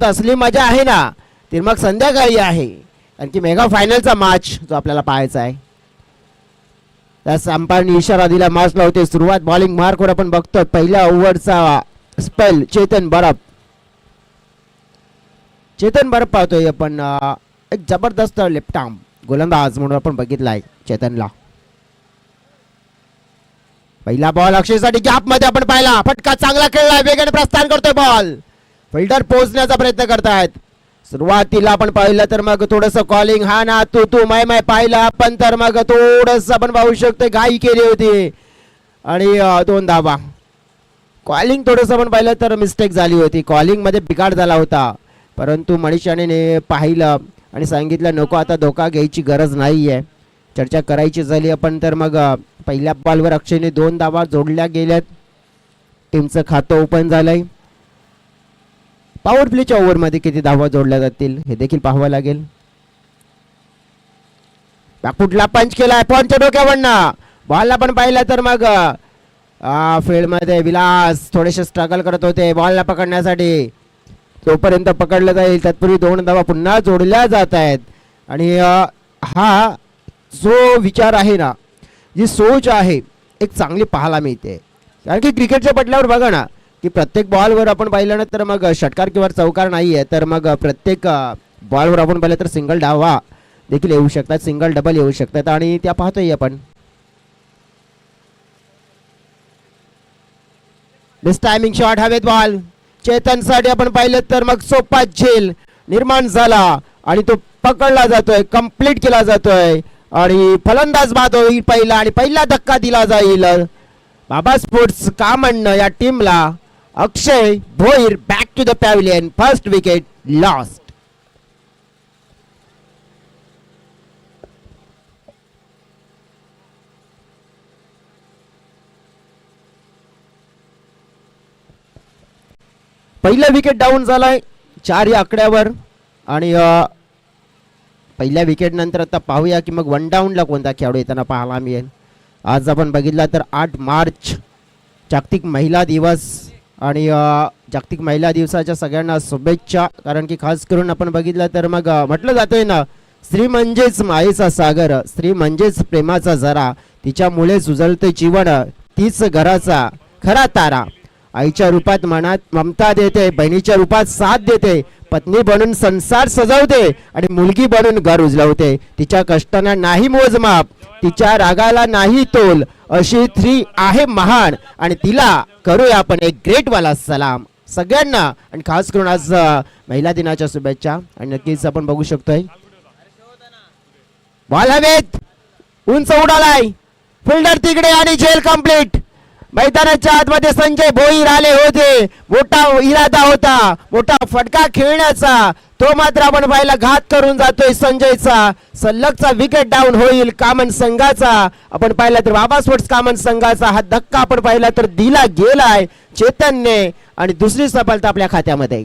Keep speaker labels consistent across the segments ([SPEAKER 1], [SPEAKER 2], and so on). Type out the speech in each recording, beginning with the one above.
[SPEAKER 1] असली मजा आहे ना ती मग संध्याकाळी आहे, कारण की मेगा फायनलचा मॅच जो आपल्याला पाहायचा आहे. त्यास अंपायरने इशारा दिला, मॅच लावते सुरुवात. बॉलिंग मार्कवर आपण बघतो पहिल्या ओव्हरचा स्पेल चेतन बरफ पाहतोय आपण. एक जबरदस्त लेफ्ट आर्म गोलंदाज म्हणून आपण बघितलाय चेतनला. पहिला बॉल अक्षयसाठी गॅप मध्ये आपण पाहिला, फटका चांगला खेळलाय, वेगाने प्रस्थान करतोय बॉल, फिल्डर पोहोचण्याचा प्रयत्न करतायत. सुरुवातीला आपण पाहिलं तर मग थोडस कॉलिंग हा ना तू माय पाहिलं आपण, तर मग थोडस आपण पाहू शकतो घाई केली होती आणि 2 धावा. कॉलिंग थोडस आपण पाहिलं तर मिस्टेक झाली होती, कॉलिंग मध्ये बिघाड झाला होता, परंतु मनीषाने पाहिलं आणि सांगितलं नको आता धोका घ्यायची गरज नाहीये, चर्चा करायची झाली आपण तर मग पहिल्या बॉलवर अक्षयने 2 धावा जोडल्या गेल्यात, टीमचं खातं ओपन झालंय. पॉवर प्लेच्या ओव्हरमध्ये किती धावा जोडल्या जातील हे देखील पाहावं लागेल. बॅकफुटला पंच केलाय, पंच डोक्यावरनं बॉलला पण पाहिलं तर मग फील्डमध्ये विलास थोडेसे स्ट्रगल करत होते बॉलला पकडण्यासाठी, तोपर्यंत पकडलं जाईल तत्पूर्वी 2 धावा पुन्हा जोडल्या जात आहेत. आणि हा जो विचार आहे ना, जी सोच आहे एक चांगली पाहायला मिळते, कारण की क्रिकेटच्या पटलावर बघा ना की प्रत्येक बॉलवर आपण पाहिलं ना तर मग षटकार किंवा चौकार नाही आहे, तर मग प्रत्येक बॉलवर आपण पाहिलं तर सिंगल धावा देखील येऊ शकतात, सिंगल डबल येऊ शकतात आणि त्या पाहतोय आपण. दिस टायमिंग शॉट हवेत बॉल चेतनसाठी आपण पाहिलं तर मग सोपा झेल निर्माण झाला आणि तो पकडला जातोय, कंप्लीट केला जातोय आणि फलंदाज बाद होईल पहिला आणि पहिला धक्का दिला जाईल बाबा स्पोर्ट्स कामण्ण या टीमला. Akshay Bhoir back to the pavilion, first wicket lost. पहिला विकेट डाऊन झालाय 4 या आकड्यावर आणि पहिल्या विकेट नंतर आता पाहूया की मग 1 डाऊनला कोणता खेळाडू येताना पाहायला मिळेल. आज आपण बघितला तर 8 मार्च जागतिक महिला दिवस आणि जागतिक महिला दिवसाच्या सगळ्यांना शुभेच्छा, कारण की खास करून आपण बघितलं तर मग म्हटलं जातंय ना स्त्री म्हणजेच मायेचा सागर, स्त्री म्हणजेच प्रेमाचा झरा, तिच्यामुळे उजळते जीवन, तीच घराचा खरा तारा. आईच्या रूपात मनात ममता देते, बहिणीच्या रूपात साथ देते, पत्नी बनून संसार सजवते आणि मुलगी बनून घर उजळवते. तिच्या कष्टांना नाही मोजमाप, तिच्या रागाला नाही तोल, अशी स्त्री आहे महान आणि तिला करूया आपण एक ग्रेट वाला सलाम सगळ्यांना. आणि खास करून आज महिला दिनाच्या शुभेच्छा. आणि नक्कीच आपण बघू शकतोय बॉल हवेत, उंच उडालाय, फिल्डर तिकडे आणि झेल कंप्लीट. मैदानाच्या आतमध्ये संजय भोईर आले होते, मोठा इरादा होता, मोठा फटका खेळण्याचा, तो मात्र आपण पाहिला घात करून जातोय संजयचा. सलगचा विकेट डाऊन होईल कामन संघाचा. आपण पाहिला तर बाबा स्पोर्ट्स कामन संघाचा हा धक्का आपण पाहिला तर दिला गेलाय चेतनने आणि दुसरी सफलता आपल्या खात्यामध्ये.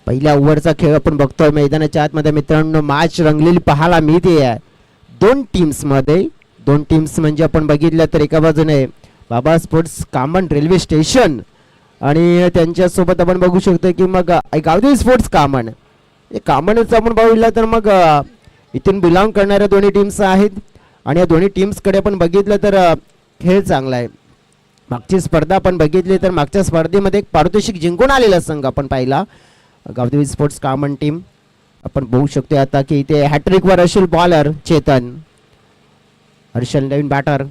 [SPEAKER 1] पहिल्या ओव्हरचा खेळ आपण बघतोय मैदानाच्या आतमध्ये मित्रांनो. मॅच रंगलेली पाहायला मिळते आहे 2 टीम्स मध्ये. 2 टीम्स म्हणजे आपण बघितलं तर एका बाजूने बाबा स्पोर्ट्स कामन रेल्वे स्टेशन आणि त्यांच्यासोबत आपण बघू शकतो की मग गावदेवी स्पोर्ट्स कामन. कामनच आपण बघितलं तर मग इथून बिलॉंग करणाऱ्या दोन्ही टीम्स आहेत आणि या दोन्ही टीम्सकडे आपण बघितलं तर खेळ चांगला आहे. मागची स्पर्धा आपण बघितली तर मागच्या स्पर्धेमध्ये एक पारितोषिक जिंकून आलेला संघ आपण पाहिला गावदेवी स्पोर्ट्स कामन टीम. आपण बघू शकतो आता की इथे हॅट्रिक वर Harshal bowler Chetan, Harshal Naveen batter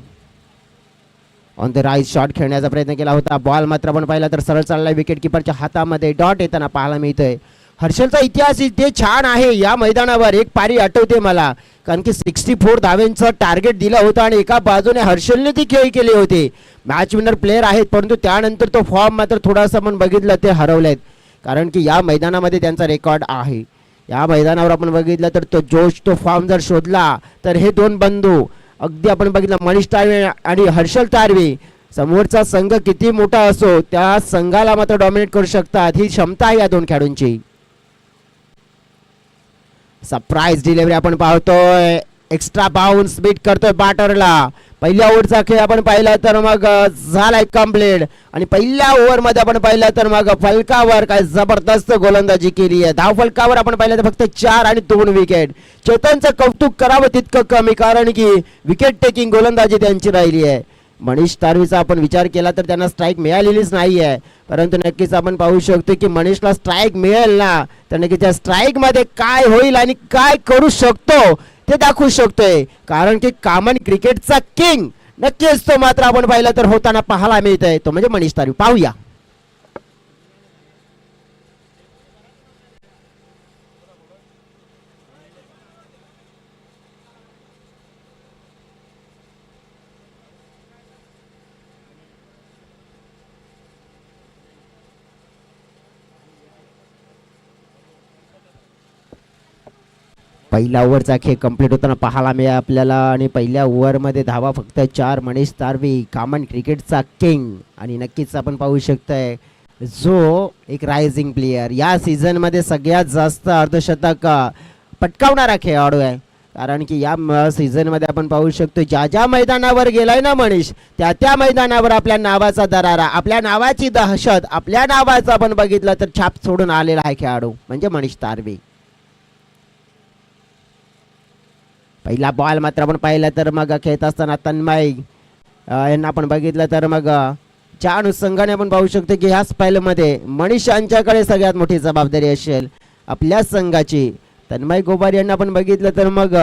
[SPEAKER 1] on the right shot खेळण्याचा प्रयत्न केला होता. बॉल मात्र आपण पाहिला तर सरळ चाललाय विकेट किपरच्या हातामध्ये, डॉट येताना पाहायला मिळतोय. हर्षलचा इतिहास इथे छान आहे या मैदानावर. एक पारी आठवते मला, कारण की 64 धाव्यांचं टार्गेट दिलं होतं आणि एका बाजूने हर्षलने ती खेळी केली होती. मॅच विनर प्लेअर आहेत, परंतु त्यानंतर तो फॉर्म मात्र थोडासा आपण बघितलं ते हरवलेत, कारण की या मैदानामध्ये त्यांचा रेकॉर्ड आहे. या मैदानावर आपण बघितलं तर तो जोश, तो फॉर्म जर शोधला तर हे 2 बंधू अगदी आपण बघितलं मनीष तारवे आणि हर्षल तारवे, समोरचा संघ किती मोठा असो त्या संघाला मात्र डॉमिनेट करू शकतात, ही क्षमता आहे या दोन खेळाडूंची. सरप्राईज डिलिव्हरी आपण पाहतोय, एक्स्ट्रा बाउन्स बीट करतोय बॅटरला. पहिल्या ओव्हरचा खेळ आपण पाहिला तर मग झालाय कंप्लीट आणि पहिल्या ओव्हर मध्ये आपण पाहिलं तर मग फलकावर काय जबरदस्त गोलंदाजी केली आहे. धाव फलकावर आपण पाहिलं तर फक्त 4 आणि 2 विकेट. चेतनचं कौतुक करावं तितकं कमी, कारण की विकेट टेकिंग गोलंदाजी त्यांची राहिली आहे. मनीष तारवीचा आपण विचार केला तर त्यांना स्ट्राईक मिळालेलीच नाही आहे, परंतु नक्कीच आपण पाहू शकतो की मनीषला स्ट्राईक मिळेल ना तर नक्की त्या स्ट्राईक मध्ये काय होईल आणि काय करू शकतो ते दाखवू शकतोय, कारण की कॉमन क्रिकेटचा किंग नक्कीच तो मात्र आपण पाहिलं तर होताना पाहायला मिळत आहे, तो म्हणजे मनीष तारवी. पाहूया पहिल्या ओव्हरचा खेळ कंप्लीट होताना पाहायला मिळाला आपल्याला आणि पहिल्या ओव्हरमध्ये धावा फक्त 4. मनीष तारवी कॉमन क्रिकेटचा किंग आणि नक्कीच आपण पाहू शकतोय जो एक रायझिंग प्लेयर या सीझनमध्ये सगळ्यात जास्त अर्धशतक पटकावणारा खेळाडू आहे, कारण की या सीझनमध्ये आपण पाहू शकतो ज्या मैदानावर गेलाय ना मनीष त्या मैदानावर आपल्या नावाचा दरारा, आपल्या नावाची दहशत, आपल्या नावाचं आपण बघितलं तर छाप सोडून आलेला आहे खेळाडू म्हणजे मनीष तारवी. पहिला बॉल मात्र आपण पाहिलं तर मग खेळत असताना तन्मय यांना आपण बघितलं तर मग ज्या अनुषंगाने आपण पाहू शकतो की ह्या स्पेलमध्ये मनीष यांच्याकडे सगळ्यात मोठी जबाबदारी असेल आपल्या संघाची. तन्मय गोबार यांना आपण बघितलं तर मग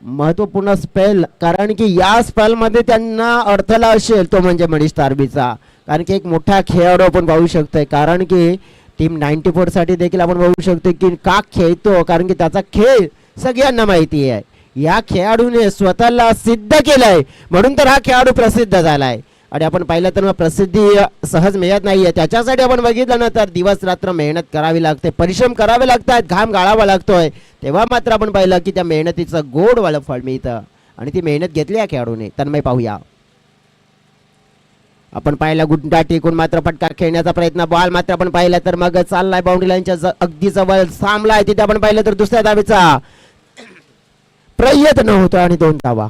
[SPEAKER 1] महत्त्वपूर्ण स्पेल, कारण की या स्पेलमध्ये त्यांना अडथळा असेल तो म्हणजे मनीष तारवीचा, कारण की एक मोठा खेळाडू आपण पाहू शकतोय, कारण की टीम 94 साठी देखील आपण पाहू शकतो की का खेळतो, कारण की त्याचा खेळ सगळ्यांना माहिती आहे. या खेळाडूने स्वतःला सिद्ध केलंय म्हणून तर हा खेळाडू प्रसिद्ध झालाय आणि आपण पाहिलं तर प्रसिद्धी सहज मिळत नाहीये, त्याच्यासाठी आपण बघितलं ना तर दिवस रात्र मेहनत करावी लागते, परिश्रम करावे लागतात, घाम गाळावा लागतोय, तेव्हा मात्र आपण पाहिलं की त्या मेहनतीचं गोड वालं फळ मिळतं आणि ती मेहनत घेतली या खेळाडूने. तन्मय पाहूया आपण पाहिला गुंडा टिकून मात्र फटका खेळण्याचा प्रयत्न, बॉल मात्र आपण पाहिलं तर मग चाललाय बाउंड्री लाईनच्या अगदी जवळ सामलाय, तिथे आपण पाहिलं तर दुसऱ्या धावेचा प्रयत्न होतो आणि 2 धावा.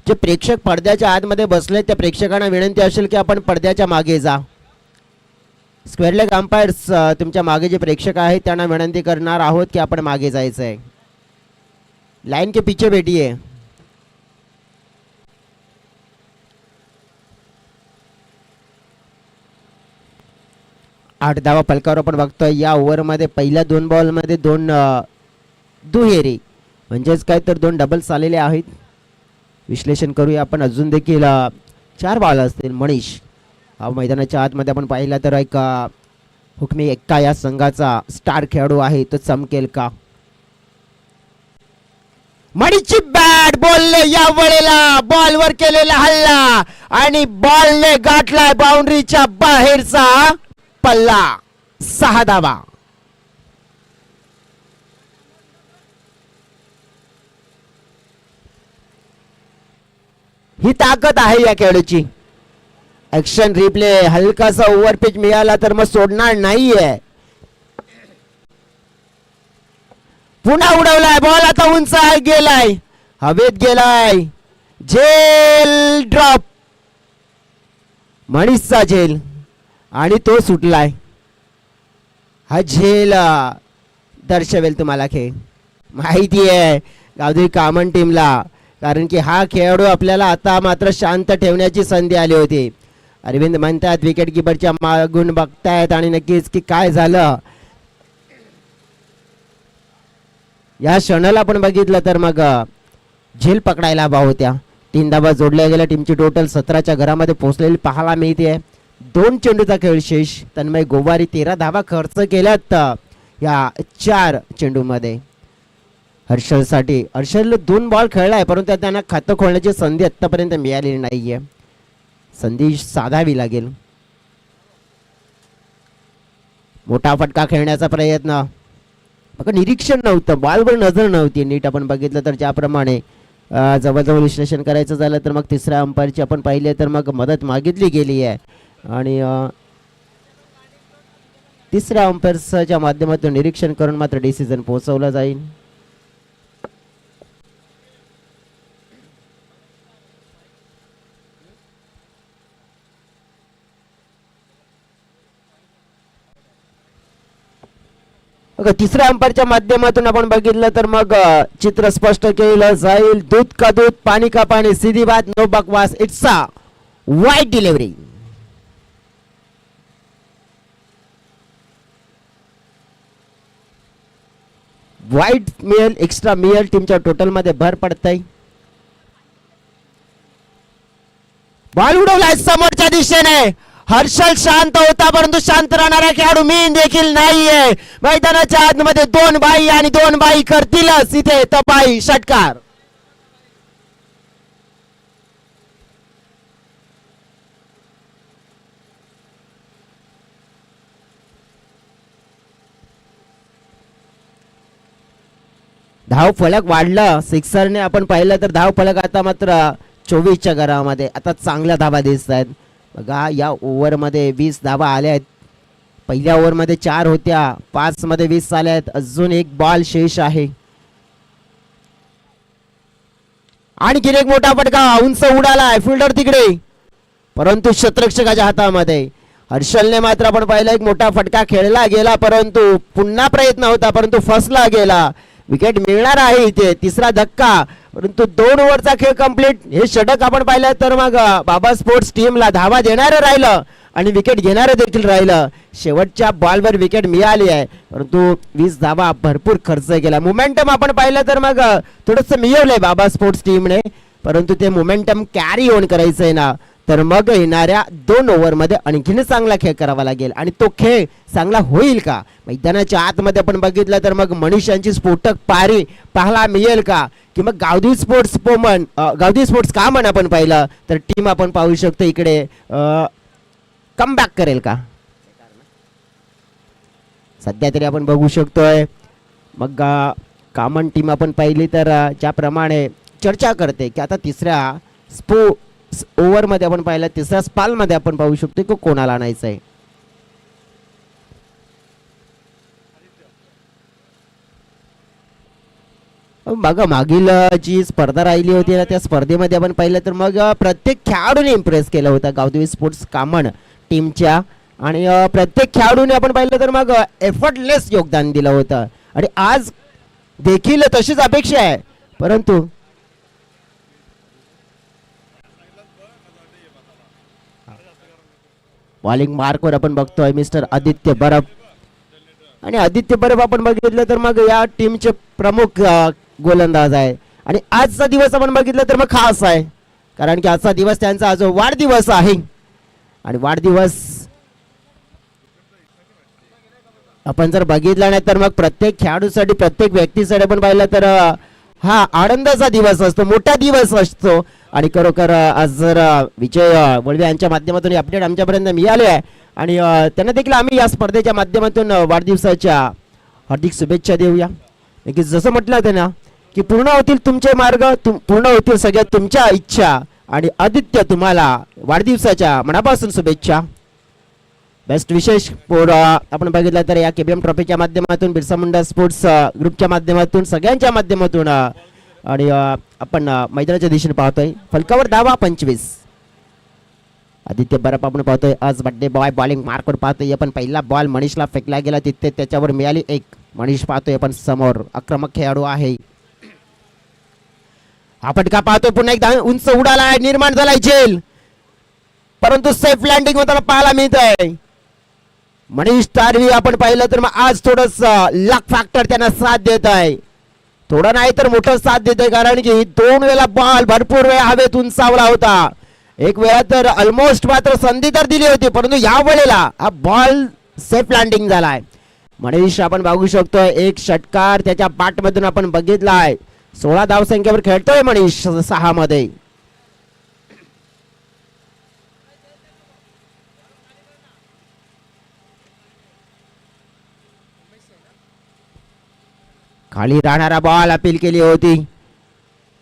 [SPEAKER 1] जे प्रेक्षक पडद्याच्या आतमध्ये बसले त्या प्रेक्षकांना विनंती असेल की आपण पडद्याच्या मागे जा. स्क्वेअर लेग अंपायर्स तुमच्या मागे जे प्रेक्षक आहेत त्यांना विनंती करणार आहोत की आपण मागे जायचं आहे, लाइन के पीछे बैठिए. आठ धावा फलकावर आपण बघतोय या ओव्हरमध्ये पहिल्या 2 बॉलमध्ये 2 दुहेरी म्हणजेच काय तर 2 डबल्स आलेले आहेत. विश्लेषण करूया आपण, अजून देखील 4 बॉल असतील. मनीष हा मैदानाच्या आतमध्ये आपण पाहिला तर एक हुकमी एक्का या संघाचा स्टार खेळाडू आहे, तो चमकेल का? मणीची बॅट बॉलने या वेळेला बॉलवर केलेला हल्ला आणि बॉलने गाठलाय बाउंड्रीच्या बाहेरचा पल्ला. 6 धावा. ही ताकद आहे या खेळाडूची. ऍक्शन रिप्ले हलकासा ओव्हरपिच मिळाला तर मग सोडणार नाहीये. पुन्हा उडवलाय बॉल, आता उंच गेलाय, हवेत गेलाय, झेल ड्रॉप, मनीषचा झेल आणि तो सुटलाय. हा झेल दर्शवेल तुम्हाला खेळ माहिती आहे गावदेवी कॉमन टीमला, कारण की हा खेळाडू आपल्याला आता मात्र शांत ठेवण्याची संधी आली होती. अरविंद म्हणतात विकेट किपरच्या मागून बघतायत आणि नक्कीच की काय झालं या क्षणाला आपण बघितलं तर मग झेल पकडायला हवा होत्या. 3 धावा जोडल्या गेल्या, टीमची टोटल 17च्या घरामध्ये पोहोचलेली पाहायला मिळते. 2 चेंडूचा खेळ शेष. तन्मय गोवारी 13 धावा खर्च केल्यात या 4 चेंडूमध्ये. हर्षलसाठी हर्षल 2 बॉल खेळलाय परंतु त्यांना खातं खोलण्याची संधी आतापर्यंत मिळालेली नाहीये, संधी साधावी लागेल. मोठा फटका खेळण्याचा प्रयत्न, बघा निरीक्षण नव्हतं, बॉलवर नजर नव्हती नीट आपण बघितलं तर. ज्याप्रमाणे जवळजवळ विश्लेषण करायचं झालं तर मग तिसऱ्या अंपायरची आपण पाहिले तर मग मदत मागितली गेली आहे आणि तिसऱ्या अंपायर्सच्या माध्यमातून निरीक्षण करून मात्र डिसिजन पोहोचवला जाईल. तिसऱ्या अंपायरच्या माध्यमातून आपण बघितलं तर मग चित्र स्पष्ट केलं जाईल. दूध का दूध, पाणी का पाणी, सीधी बात, नो बकवास, इट्स अ वाईट डिलिव्हरी. वाईट मिळेल, एक्स्ट्रा मिळेल, टीमच्या टोटल मध्ये भर पडतय. बॉल उडवलाय समोरच्या दिशेने. हर्षल शांत होता परंतु शांत राहणारा खेळाडू मी देखील नाहीये. मैदानाच्या आतमध्ये 2 बाई आणि 2 बाई करतीलच इथे तपाई. षटकार. धाव फलक वाढला सिक्सरने आपण पाहिलं तर. धाव फलक आता मात्र 24च्या घरामध्ये आता चांगल्या धावा दिसत आहेत. बघा या ओव्हरमध्ये 20 धावा आल्या आहेत. पहिल्या ओव्हरमध्ये 4 होत्या, 5 मध्ये 20 आल्या आहेत. अजून एक बॉल शेष आहे. आणखीन एक मोठा फटका उंच उडालाय, फिल्डर तिकडे परंतु क्षेत्ररक्षकाच्या हातामध्ये. हर्षलने मात्र आपण पाहिलं एक मोठा फटका खेळला गेला परंतु पुन्हा प्रयत्न होता परंतु फसला गेला. विकेट मिळणार आहे इथे. तिसरा धक्का परंतु 2 ओव्हरचा खेळ कंप्लीट. हे षटक आपण पाहिलं तर मग बाबा स्पोर्ट्स टीमला धावा देणारं राहिलं आणि विकेट घेणारं देखील राहिलं. शेवटच्या बॉलवर विकेट मिळाली आहे परंतु 20 धावा भरपूर खर्च केला. मोमेंटम आपण पाहिलं तर मग थोडंसं मिळवलंय बाबा स्पोर्ट्स टीमने परंतु ते मोमेंटम कॅरी ऑन करायचंय ना तर मग येणाऱ्या 2 ओव्हरमध्ये आणखीन चांगला खेळ करावा लागेल आणि तो खेळ चांगला होईल का. मैदानाच्या आतमध्ये आपण बघितलं तर मग मनुष्यांची स्फोटक पारी पाहायला मिळेल का की मग गावदी स्पोर्ट्स कामन आपण पाहिलं तर टीम आपण पाहू शकतो इकडे कमबॅक करेल का. सध्या तरी आपण बघू शकतोय मग कामन टीम आपण पाहिली तर ज्याप्रमाणे चर्चा करते की आता तिसऱ्या ओव्हर मध्ये आपण पाहिलं तिसऱ्या स्पाल मध्ये आपण पाहू शकतो की कोणाला आणायचं आहे. बघा मागील जी स्पर्धा राहिली होती ना त्या स्पर्धेमध्ये आपण पाहिलं तर मग प्रत्येक खेळाडूने इम्प्रेस केलं होतं गावदेवी स्पोर्ट्स कामन टीमच्या आणि प्रत्येक खेळाडूने आपण पाहिलं तर मग एफर्टलेस योगदान दिलं होतं आणि आज देखील तशीच अपेक्षा आहे परंतु बॉलिंग मार्कवर आपण बघतोय मिस्टर आदित्य बरफ आणि आदित्य बरफ आपण बघितलं तर मग या टीमचे प्रमुख गोलंदाज आहे आणि आजचा दिवस आपण बघितलं तर मग खास आहे कारण की आजचा दिवस त्यांचा आज वाढदिवस आहे आणि वाढदिवस आपण जर बघितला नाही तर मग प्रत्येक खेळाडूसाठी प्रत्येक व्यक्तीसाठी आपण पाहिलं तर हा आनंदाचा दिवस असतो, मोठा दिवस असतो आणि खरोखर आज जर विजय वळवे यांच्या माध्यमातून अपडेट आमच्यापर्यंत मिळाले आहे आणि त्यांना देखील आम्ही या स्पर्धेच्या माध्यमातून वाढदिवसाच्या हार्दिक शुभेच्छा देऊया. की जसं म्हटलं होतं ना की पूर्ण होतील तुमचे मार्ग, पूर्ण होतील सगळ्या तुमच्या इच्छा आणि आदित्य तुम्हाला वाढदिवसाच्या मनापासून शुभेच्छा. बेस्ट विशेष आपण बघितलं तर या केबीएम ट्रॉफीच्या माध्यमातून बिरसा मुंडा स्पोर्ट्स ग्रुपच्या माध्यमातून सगळ्यांच्या माध्यमातून आणि आपण मैदानाच्या दिशेने पाहतोय. फलकावर धावा 25. आदित्य बरफ आपण पाहतोय आज बर्थडे बॉय बॉलिंग मार्कवर पाहतोय आपण. पहिला बॉल मनीषला फेकला गेला तिथे त्याच्यावर मिळाली 1. मनीष पाहतोय आपण समोर आक्रमक खेळाडू आहे. हा फटका पाहतोय पुन्हा एकदा उंच उडाला निर्माण झालाय झेल परंतु सेफ लँडिंग होताना पाहायला मिळत आहे. मनीष तारवी आपण पाहिलं तर मग आज थोडस लक फॅक्टर त्यांना साथ देत आहे, थोडं नाही तर मोठं साथ देत आहे कारण की 2 वेळा बॉल भरपूर वेळ हवेत उंचावला होता. एक वेळा तर ऑलमोस्ट मात्र संधी तर दिली होती परंतु या वेळेला हा बॉल सेफ लँडिंग झालाय. मनीष आपण बघू शकतोय एक षटकार त्याच्या बॅटमधून आपण बघितलाय. 16 धावसंख्येवर खेळतोय मनीष 6 मध्ये. खाली राहणारा बॉल अपील केली होती.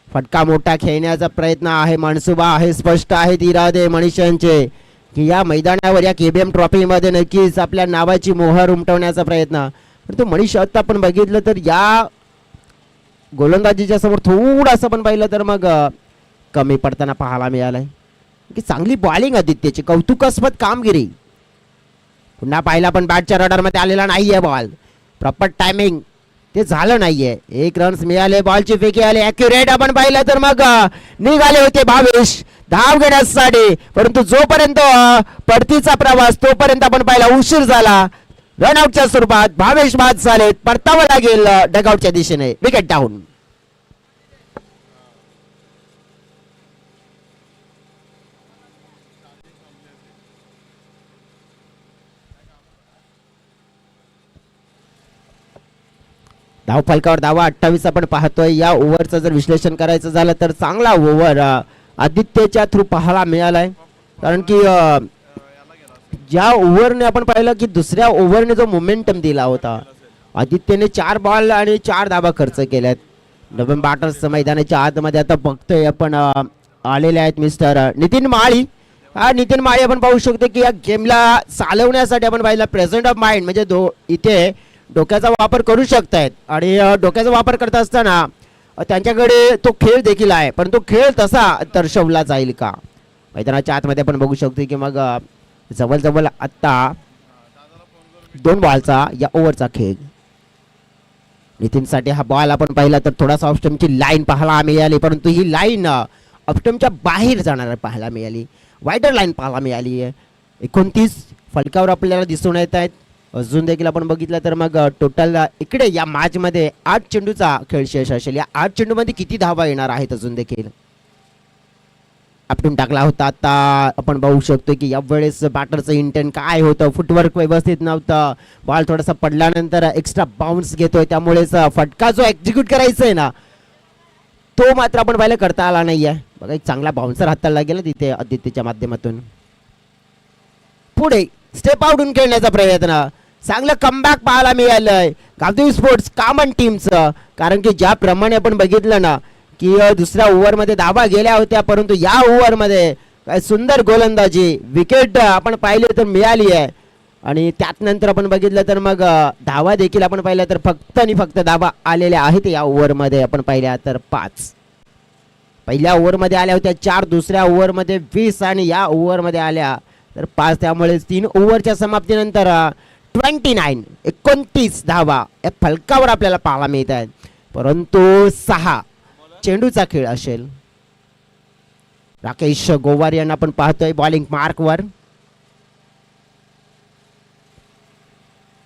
[SPEAKER 1] फटका मोठा खेळण्याचा प्रयत्न आहे, मनसुबा आहे, स्पष्ट आहेत इरादे मनीषांचे की या मैदानावर या KBM ट्रॉफीमध्ये नक्कीच आपल्या नावाची मोहर उमटवण्याचा प्रयत्न. परंतु मनीष आता आपण बघितलं तर या गोलंदाजीच्या समोर थोडंसं पण पाहिलं तर मग कमी पडताना पाहायला मिळालंय की चांगली बॉलिंग आदित्यची, कौतुकास्पद कामगिरी. पुन्हा पाहिला पण बॅटच्या रडारमध्ये आलेला नाहीये बॉल, प्रॉपर टायमिंग ते झालं नाहीये. 1 रन्स मिळाले, बॉलची फेकी आली ॲक्युरेट. आपण पाहिलं तर मग निघाले होते भावेश धाव घेण्यासाठी, परंतु जोपर्यंत परतीचा प्रवास तोपर्यंत आपण पाहिला उशीर झाला. रनआउटच्या स्वरूपात भावेश बाद झाले, परतावं लागेल डगआउटच्या दिशेने. Wicket down. धाव फलकावर धावा 28 आपण पाहतोय. या ओव्हरचं जर विश्लेषण करायचं झालं तर चांगला ओव्हर आदित्यच्या थ्रू पाहायला मिळालाय. कारण की ज्या ओव्हरने आपण पाहिलं की दुसऱ्या ओव्हरने जो मोमेंटम दिला होता, आदित्यने 4 बॉल आणि 4 धावा खर्च केल्यात. नवीन बॅटर्स मैदानाच्या आतमध्ये आता बघतोय आपण आलेले आहेत मिस्टर नितीन माळी. नितीन माळी आपण पाहू शकतो की या गेमला चालवण्यासाठी आपण पाहिलं प्रेझेंट ऑफ माइंड म्हणजे इथे डोक्याचा वापर करू शकतायत. आणि डोक्याचा वापर करत असताना त्यांच्याकडे तो खेळ देखील आहे, परंतु खेळ तसा दर्शवला जाईल का मैदानाच्या आतमध्ये आपण बघू शकतो की मग जवळजवळ आत्ता 2 बॉलचा या ओव्हरचा खेळ. नितीनसाठी हा बॉल आपण पाहिला तर थोडासा ऑफस्टम्पची लाईन पाहायला मिळाली, परंतु ही लाईन ऑफस्टम्पच्या बाहेर जाणार पाहायला मिळाली, वाईडर लाईन पाहायला मिळाली आहे. 29 फलकावर आपल्याला दिसून येत आहेत. अजून देखील आपण बघितलं तर मग टोटल इकडे या मॅचमध्ये 8 चेंडूचा खेळ शेष असेल. या 8 चेंडूमध्ये किती धावा येणार आहेत अजून देखील आपटून टाकला होता. आता आपण बघू शकतो की यावेळेस बॅटरचं इंटेंट काय होतं, फुटवर्क व्यवस्थित नव्हतं, बॉल थोडासा पडल्यानंतर एक्स्ट्रा बाउन्स घेतोय, त्यामुळेच फटका जो एक्झिक्यूट करायचा आहे ना तो मात्र आपण पाहिलं करता आला नाहीये. बघा एक चांगला बाउन्सर हाताळला गेला तिथे आदित्यच्या माध्यमातून. पुढे स्टेप आउटून खेळण्याचा प्रयत्न, चांगलं कमबॅक पाहायला मिळालंय गावदेवी स्पोर्ट्स कामन टीमचं. कारण की ज्याप्रमाणे आपण बघितलं ना की दुसऱ्या ओव्हरमध्ये धावा गेल्या होत्या, परंतु या ओव्हरमध्ये काय सुंदर गोलंदाजी, विकेट आपण पाहिली तर मिळाली आहे. आणि त्यात नंतर आपण बघितलं तर मग धावा देखील आपण पाहिल्या तर फक्त आणि फक्त धावा आलेल्या आहेत या ओव्हरमध्ये. आपण पाहिल्या तर 5 पहिल्या ओव्हरमध्ये आल्या होत्या, 4 दुसऱ्या ओव्हरमध्ये 20 आणि या ओव्हरमध्ये आल्या तर 5. त्यामुळे 3 ओव्हरच्या समाप्तीनंतर 29 धावा या फलकावर आपल्याला पाहायला मिळत आहेत, परंतु 6 चेंडूचा खेळ असेल. राकेश गोवारी यांना आपण पाहतोय बॉलिंग मार्कवर.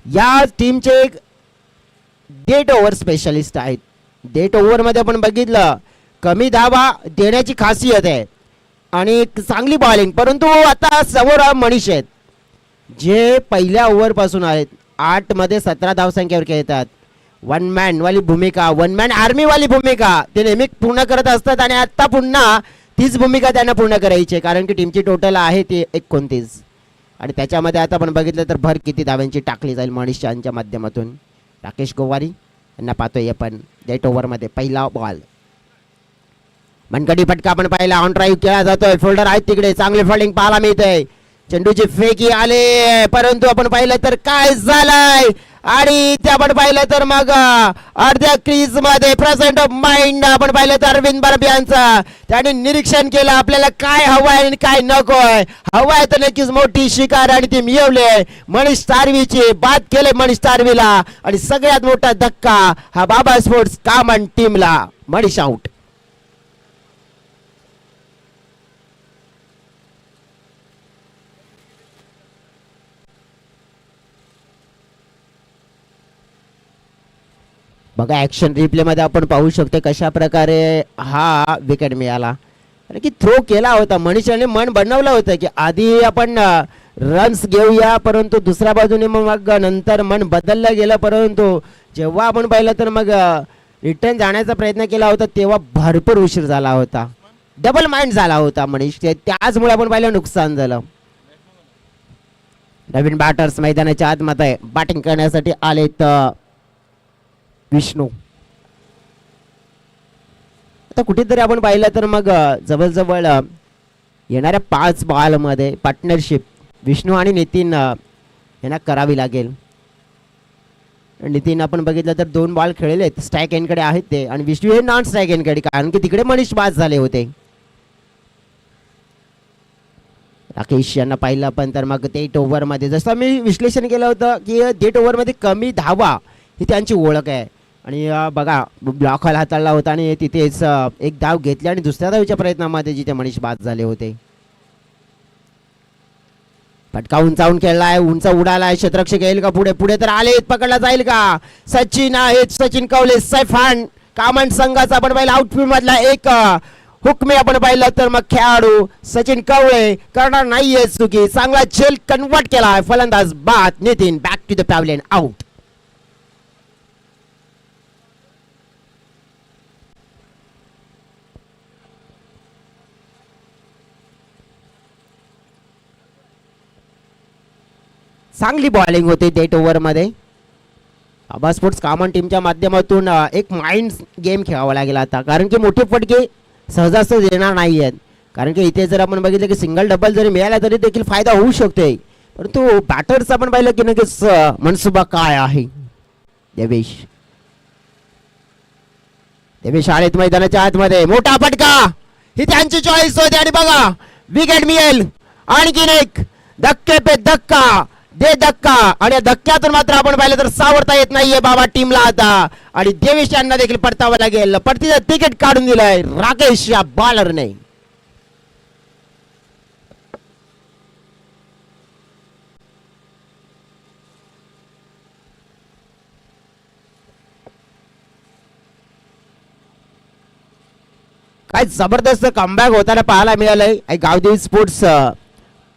[SPEAKER 1] या टीमचे डेट ओव्हर स्पेशलिस्ट आहेत. डेट ओव्हर मध्ये आपण बघितलं कमी धावा देण्याची खासियत आहे आणि चांगली बॉलिंग, परंतु आता समोर मनीष आहेत जे पहिल्या ओव्हर पासून आहेत. 8 मध्ये 17 धावसंख्येवर खेळतात. 1 मॅन वाली भूमिका, 1 मॅन आर्मी वाली भूमिका ते नेहमी पूर्ण करत असतात आणि आता पुन्हा तीच भूमिका त्यांना पूर्ण करायची, कारण की टीमची टोटल आहे ती 29 आणि त्याच्यामध्ये आता आपण बघितलं तर भर किती धाव्यांची टाकली जाईल मनीष यांच्या माध्यमातून. राकेश गोवारी यांना पाहतोय आपण डेट ओव्हरमध्ये पहिला बॉल. मनगटी फटका आपण पाहिला, ऑन ड्राईव्ह केला जातोय, फोल्डर आहेत तिकडे, चांगले फॉल्डिंग पाहायला मिळतंय. चेंडूची फेकी आले, परंतु आपण पाहिलं तर काय झालंय आणि ते आपण पाहिलं तर मग अर्ध्या क्रीज मध्ये प्रेझेंट ऑफ माइंड आपण पाहिलं तर अरविंद बर्ब यांचा त्याने निरीक्षण केलं आपल्याला काय हवंय आणि काय नकोय. हवाय तर नक्कीच मोठी शिकार आणि ती मिळवली मनीष तारवीची, बाद केले मनीष तारवीला आणि सगळ्यात मोठा धक्का हा बाबा स्पोर्ट्स कामन टीमला. मनीष आउट. बघा ऍक्शन रिप्ले मध्ये आपण पाहू शकतो कशा प्रकारे हा विकेट मिळाला. आणि की थ्रो केला होता मनीषाने, मन बनवलं होतं की आधी आपण रन्स घेऊया, परंतु दुसऱ्या बाजूने मग नंतर मन बदललं गेलं. परंतु जेव्हा आपण पाहिलं तर मग रिटर्न जाण्याचा प्रयत्न केला होता तेव्हा भरपूर उशीर झाला होता, डबल माइंड झाला होता मनीष, त्याचमुळे आपण पाहिलं नुकसान झालं. नवीन बॅटर्स मैदानाच्या आतमध्ये बॅटिंग करण्यासाठी आलेत विष्णू. आता कुठेतरी आपण पाहिलं तर मग जवळजवळ येणाऱ्या 5 बॉलमध्ये पार्टनरशिप विष्णू आणि नितीन यांना करावी लागेल. नितीन आपण बघितलं तर 2 बॉल खेळले आहेत, स्ट्राईक एंडकडे आहेत ते, आणि विष्णू हे नॉन स्ट्राईक एंडकडे, कारण की तिकडे मनीष बाद झाले होते. राकेश यांना पाहिलं पण तर मग डेट ओव्हरमध्ये जसं मी विश्लेषण केलं होतं की डेट ओव्हरमध्ये कमी धावा ही त्यांची ओळख आहे. आणि बघा ब्लॉक हॉल हाताळला होता आणि तिथेच एक धाव घेतली आणि दुसऱ्या धावच्या प्रयत्नामध्ये जिथे मनीष बाद झाले होते. फटका उंचावून खेळलाय, उंच उडालाय, क्षेत्ररक्षक येईल का पुढे, पुढे तर आले, पकडला जाईल का? सचिन आहेत, सचिन कवले सैफान कामन संघाचा आपण पाहिला आउटफील्ड मधला एक हुकमे आपण पाहिलं तर मग खेळाडू सचिन कवळे करणार नाहीये चुकी, चांगला झेल कन्वर्ट केला, फलंदाज बाद, Nitin back to the pavilion out. चांगली बॉलिंग होती डेट ओव्हरमध्ये. आबा स्पोर्ट्स कॉमन टीमच्या माध्यमातून एक माइंड गेम खेळावा लागेल आता, कारण की मोठे फटके सहजासहज येणार नाही आहेत. कारण की इथे जर आपण बघितलं की सिंगल डबल जरी मिळाला तरी देखील फायदा होऊ शकतोय, परंतु बॅटर्स आपण पाहिलं की नक्कीच मनसुबा काय आहे. देवेश देवेश आलेत मैदानाच्या आतमध्ये, मोठा फटका ही त्यांची चॉईस होती आणि बघा विकेट मिळेल. आणखीन एक धक्के पे धक्का दे धक्का, आणि धक्क्यातून मात्र आपण पाहिलं तर सावरता येत नाहीये बाबा टीमला आता, आणि देवेश यांना देखील परतावं लागेल. परतीचं तिकीट काढून दिलंय राकेश या बॉलरने. काय जबरदस्त कमबॅक होताना पाहायला मिळालंय गावदेवी स्पोर्ट्स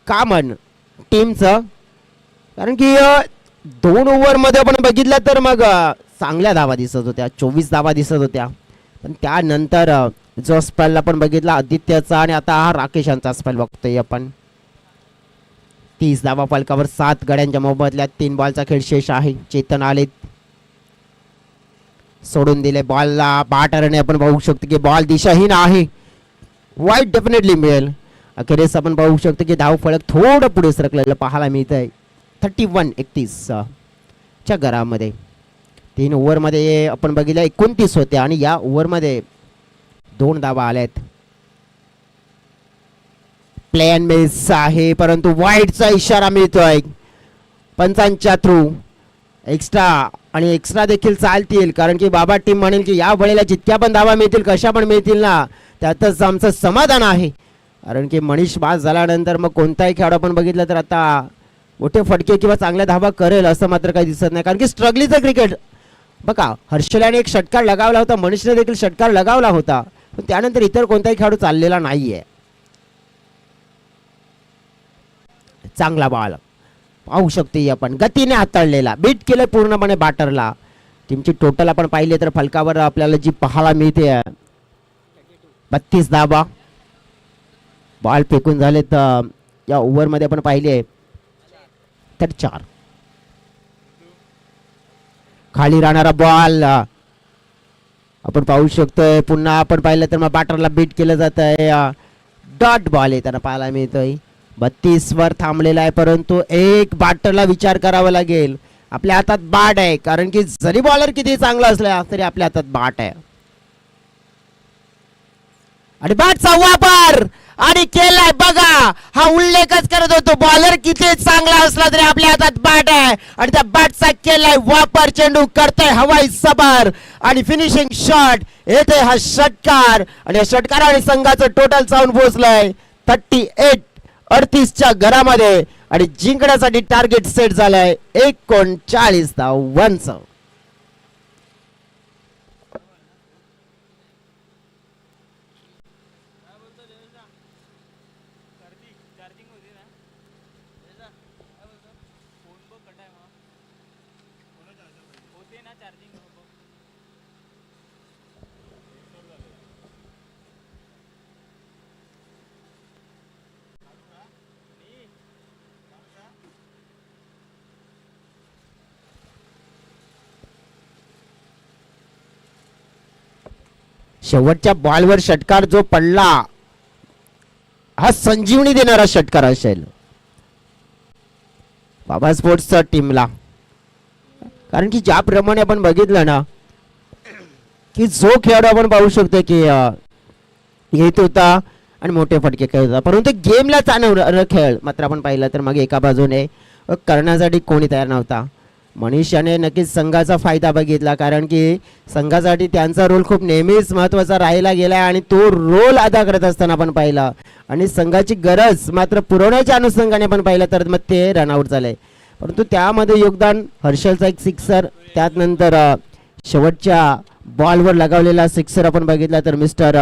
[SPEAKER 1] कॉमन टीमचं. कारण की 2 ओव्हरमध्ये आपण बघितलं तर मग चांगल्या धावा दिसत होत्या, 24 धावा दिसत होत्या, पण त्यानंतर जो स्पेल आपण बघितला आदित्यचा आणि आता हा राकेश यांचा स्पेल बघतोय आपण. 30 धावा फलकावर 7 गड्यांच्या मोबदल्यात 3 बॉलचा खेळ शेष आहे. चेतन आले, सोडून दिले बॉलला, बॅटरने आपण बघू शकतो की बॉल दिशाहीन आहे, वाईट डेफिनेटली मिळेल. अखेरीस आपण पाहू शकतो की धाव फलक थोडं पुढे सरकलेलं पाहायला मिळत आहे. 31-31 च्या घरामध्ये 3 ओव्हरमध्ये आपण बघितलं 29 होत्या आणि या ओव्हरमध्ये 2 धावा आल्यात. प्लेन मिस आहे, परंतु वाईडचा इशारा मिळतोय पंचांच्या थ्रू. एक्स्ट्रा आणि एक्स्ट्रा देखील चालतील, कारण की बाबा टीम म्हणेल की या वेळेला जितक्या पण धावा मिळतील कशा पण मिळतील ना, त्यातच आमचं समाधान आहे. कारण की मनीष बाद झाल्यानंतर मग कोणताही खेळाडू आपण बघितलं तर आता मोठे फटके किंवा चांगल्या धावा करेल असं मात्र काही दिसत नाही. कारण की स्ट्रगलीचं क्रिकेट बघा, हर्षलाने एक षटकार लगावला होता, मनीषने देखील षटकार लगावला होता, पण त्यानंतर इतर कोणताही खेळाडू चाललेला नाहीये. चांगला बॉल पाहू शकते आपण, गतीने हाताळलेला, बीट केलं पूर्णपणे बॅटरला. टीमची टोटल आपण पाहिले तर फलकावर आपल्याला जी पाहायला मिळते 32 धावा. बॉल फेकून झाले तर या ओव्हरमध्ये आपण पाहिले तर 4. खाली राहणारा बॉल आपण पाहू शकतोय, पुन्हा आपण पाहिलं तर मग बॅटरला बीट केलं जात आहे. डॉट बॉल येताना पाहायला मिळतोय. 32 वर थांबलेला आहे, परंतु एक बॅटरला विचार करावा लागेल. आपल्या हातात बॅट आहे, कारण की जरी बॉलर किती चांगला असला तरी आपल्या हातात बॅट आहे, आणि बॅटचा वापर आणि केलाय बघा. हा उल्लेखच करत होतो, बॉलर किती चांगला असला तरी आपल्या हातात बॅट आहे, आणि त्या बॅटचा केलाय वापर. चेंडू करतोय हवाई सबार आणि फिनिशिंग शॉट येते हा षटकार, आणि या षटकाराने संघाचं टोटल जाऊन पोहोचलंय 38-38 च्या घरामध्ये, आणि जिंकण्यासाठी टार्गेट सेट झालंय 39 धावांचं. शेवटच्या बॉलवर षटकार जो पडला हा संजीवनी देणारा षटकार असेल बाबा स्पोर्ट्सच्या टीमला. कारण की ज्याप्रमाणे आपण बघितलं ना की जो खेळाडू आपण पाहू शकतो की येत होता आणि मोठे फटके खेळत होता, परंतु गेमला चालवणारा खेळ मात्र आपण पाहिलं तर मग एका बाजूने करण्यासाठी कोणी तयार नव्हता. मनीष याने नक्कीच संघाचा फायदा बघितला, कारण की संघासाठी त्यांचा रोल खूप नेहमीच महत्त्वाचा राहिला गेला आणि तो रोल अदा करत असताना आपण पाहिला आणि संघाची गरज मात्र पुरवण्याच्या अनुषंगाने आपण पाहिलं तर मग ते रनआउट झाले. परंतु त्यामध्ये योगदान हर्षलचा एक सिक्सर, त्यानंतर शेवटच्या बॉलवर लगावलेला सिक्सर आपण बघितला तर मिस्टर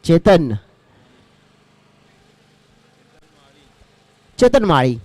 [SPEAKER 1] चेतन माळी.